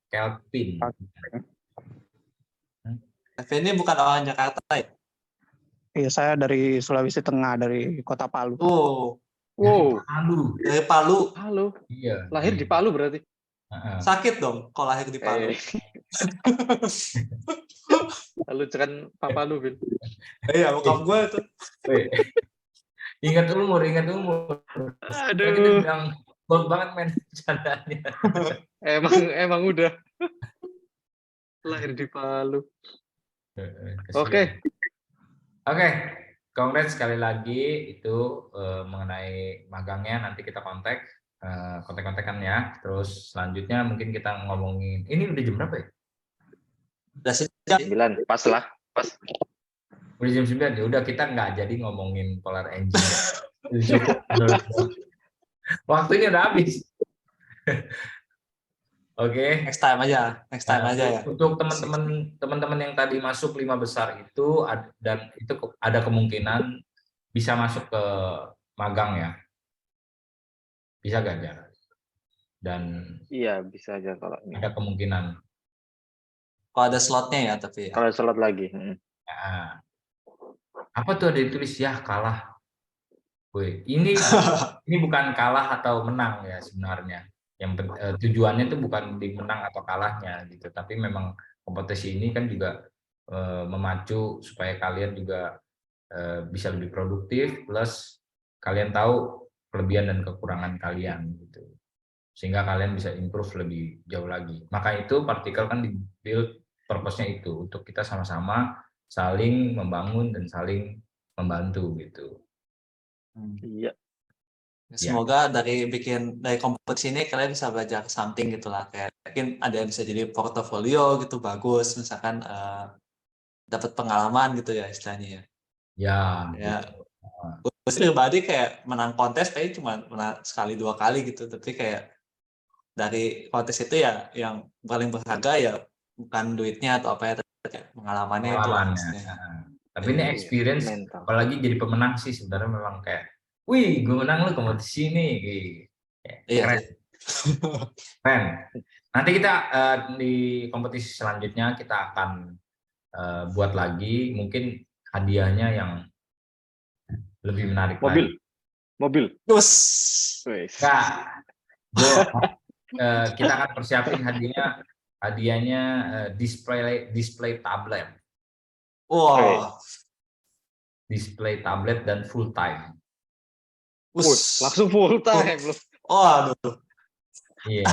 S2: Kelvin.
S1: Ini bukan orang Jakarta ya?
S4: Iya, saya dari Sulawesi Tengah, dari Kota Palu.
S1: Oh,
S3: Wow,
S2: Palu.
S1: dari Palu.
S3: Palu.
S2: Iya.
S3: Lahir di Palu berarti.
S2: Heeh.
S1: Sakit dong kalau lahir di Palu.
S3: Lalu kan Papa lu, Vin.
S1: Iya, bokap gue tuh.
S2: Weh. Ingat umur. Kita
S3: Aduh,
S2: bilang gold banget men bercandanya.
S3: emang udah lahir di Palu.
S2: Kasihan. Oke, congrats sekali lagi itu mengenai magangnya nanti kita kontak-kontakan ya. Terus selanjutnya mungkin kita ngomongin ini udah jam berapa ya?
S1: Udah sejak
S3: 9, pas lah. Pas.
S2: Udah jam 9 ya. Udah kita nggak jadi ngomongin Polar Engine. Cukup. Waktunya udah habis. Oke.
S1: next time aja ya.
S2: Untuk teman-teman yang tadi masuk 5 besar itu dan itu ada kemungkinan bisa masuk ke magang ya. Bisa gak ya? Dan
S3: Iya, bisa aja kalau ini.
S2: ada kemungkinan.
S1: Kalau ada slotnya ya, tapi ya.
S3: Kalau slot lagi.
S2: Nah, apa tuh ada ditulis ya kalah. Woi, ini bukan kalah atau menang ya sebenarnya. Yang tujuannya itu bukan di menang atau kalahnya gitu, tapi memang kompetisi ini kan juga memacu supaya kalian juga bisa lebih produktif, plus kalian tahu kelebihan dan kekurangan kalian gitu, sehingga kalian bisa improve lebih jauh lagi. Maka itu partikel kan di-build purpose-nya itu untuk kita sama-sama saling membangun dan saling membantu gitu.
S3: Iya.
S1: Semoga dari kompetisi ini kalian bisa belajar something gitulah, kayak mungkin ada yang bisa jadi portofolio gitu bagus, misalkan dapat pengalaman gitu ya istilahnya ya. Gue pribadi kayak menang kontes kayaknya cuma menang sekali 2 kali gitu, tapi kayak dari kontes itu ya yang paling berharga ya bukan duitnya atau apa ya, tapi kayak pengalamannya itu lah.
S2: Tapi ini experience,
S3: mental.
S2: apalagi jadi pemenang sih sebenarnya memang kayak, wih, gue menang lu kompetisi nih, keren. Keren. Nanti kita di kompetisi selanjutnya kita akan buat lagi, mungkin hadiahnya yang lebih menarik
S3: Mobil.
S2: Terus, kita akan persiapin hadiahnya display tablet.
S1: Wow.
S2: Display tablet dan full time.
S3: Langsung full time loh.
S1: Oh, aduh.
S2: Iya.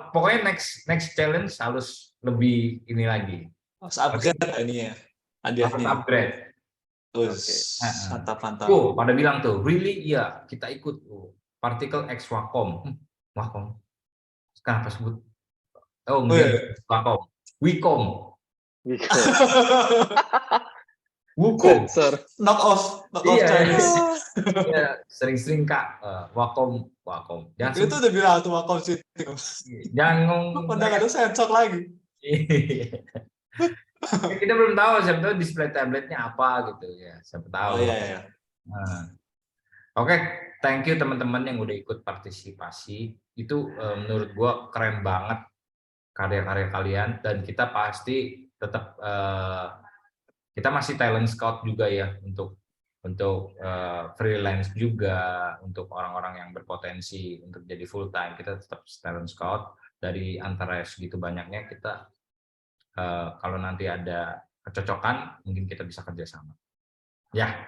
S2: Pokoknya next challenge harus lebih ini lagi.
S1: Harus upgrade ini ya. Hadiahnya.
S2: Harus upgrade.
S1: Mantap.
S2: Pada bilang tuh, really iya, kita ikut. Partikel X Wacom. Wacom. Sekarang apa sebut? Oh, enggak. Wacom. Wicom. Wukom.
S1: Knock off Chinese.
S2: Iya, sering-sering Kak. Wacom.
S1: Itu udah bilang tuh Wacom sih.
S2: Jangan ngomong.
S1: Udah ada sensor lagi.
S2: Kita belum tahu, siapa tahu display tabletnya apa gitu ya. Siapa tahu.
S1: Oh iya.
S2: Oke, thank you teman-teman yang udah ikut partisipasi. Itu menurut gua keren banget karya-karya kalian, dan kita pasti tetap kita masih talent scout juga ya untuk freelance juga, untuk orang-orang yang berpotensi untuk jadi full time. Kita tetap talent scout. Dari antara segitu banyaknya kita kalau nanti ada kecocokan mungkin kita bisa kerjasama. Ya.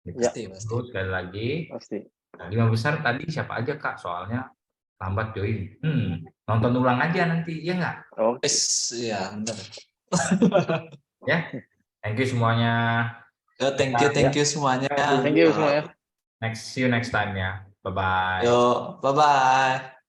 S1: Pasti.
S2: Sekali lagi.
S3: Pasti.
S2: 5 besar tadi siapa aja Kak? Soalnya lambat join. Nonton ulang aja nanti, ya nggak?
S1: Iya, benar.
S2: Ya, thank you semuanya.
S1: Thank you semuanya.
S3: Thank you semuanya.
S2: See you next time ya. Bye bye.
S1: Yo, bye bye.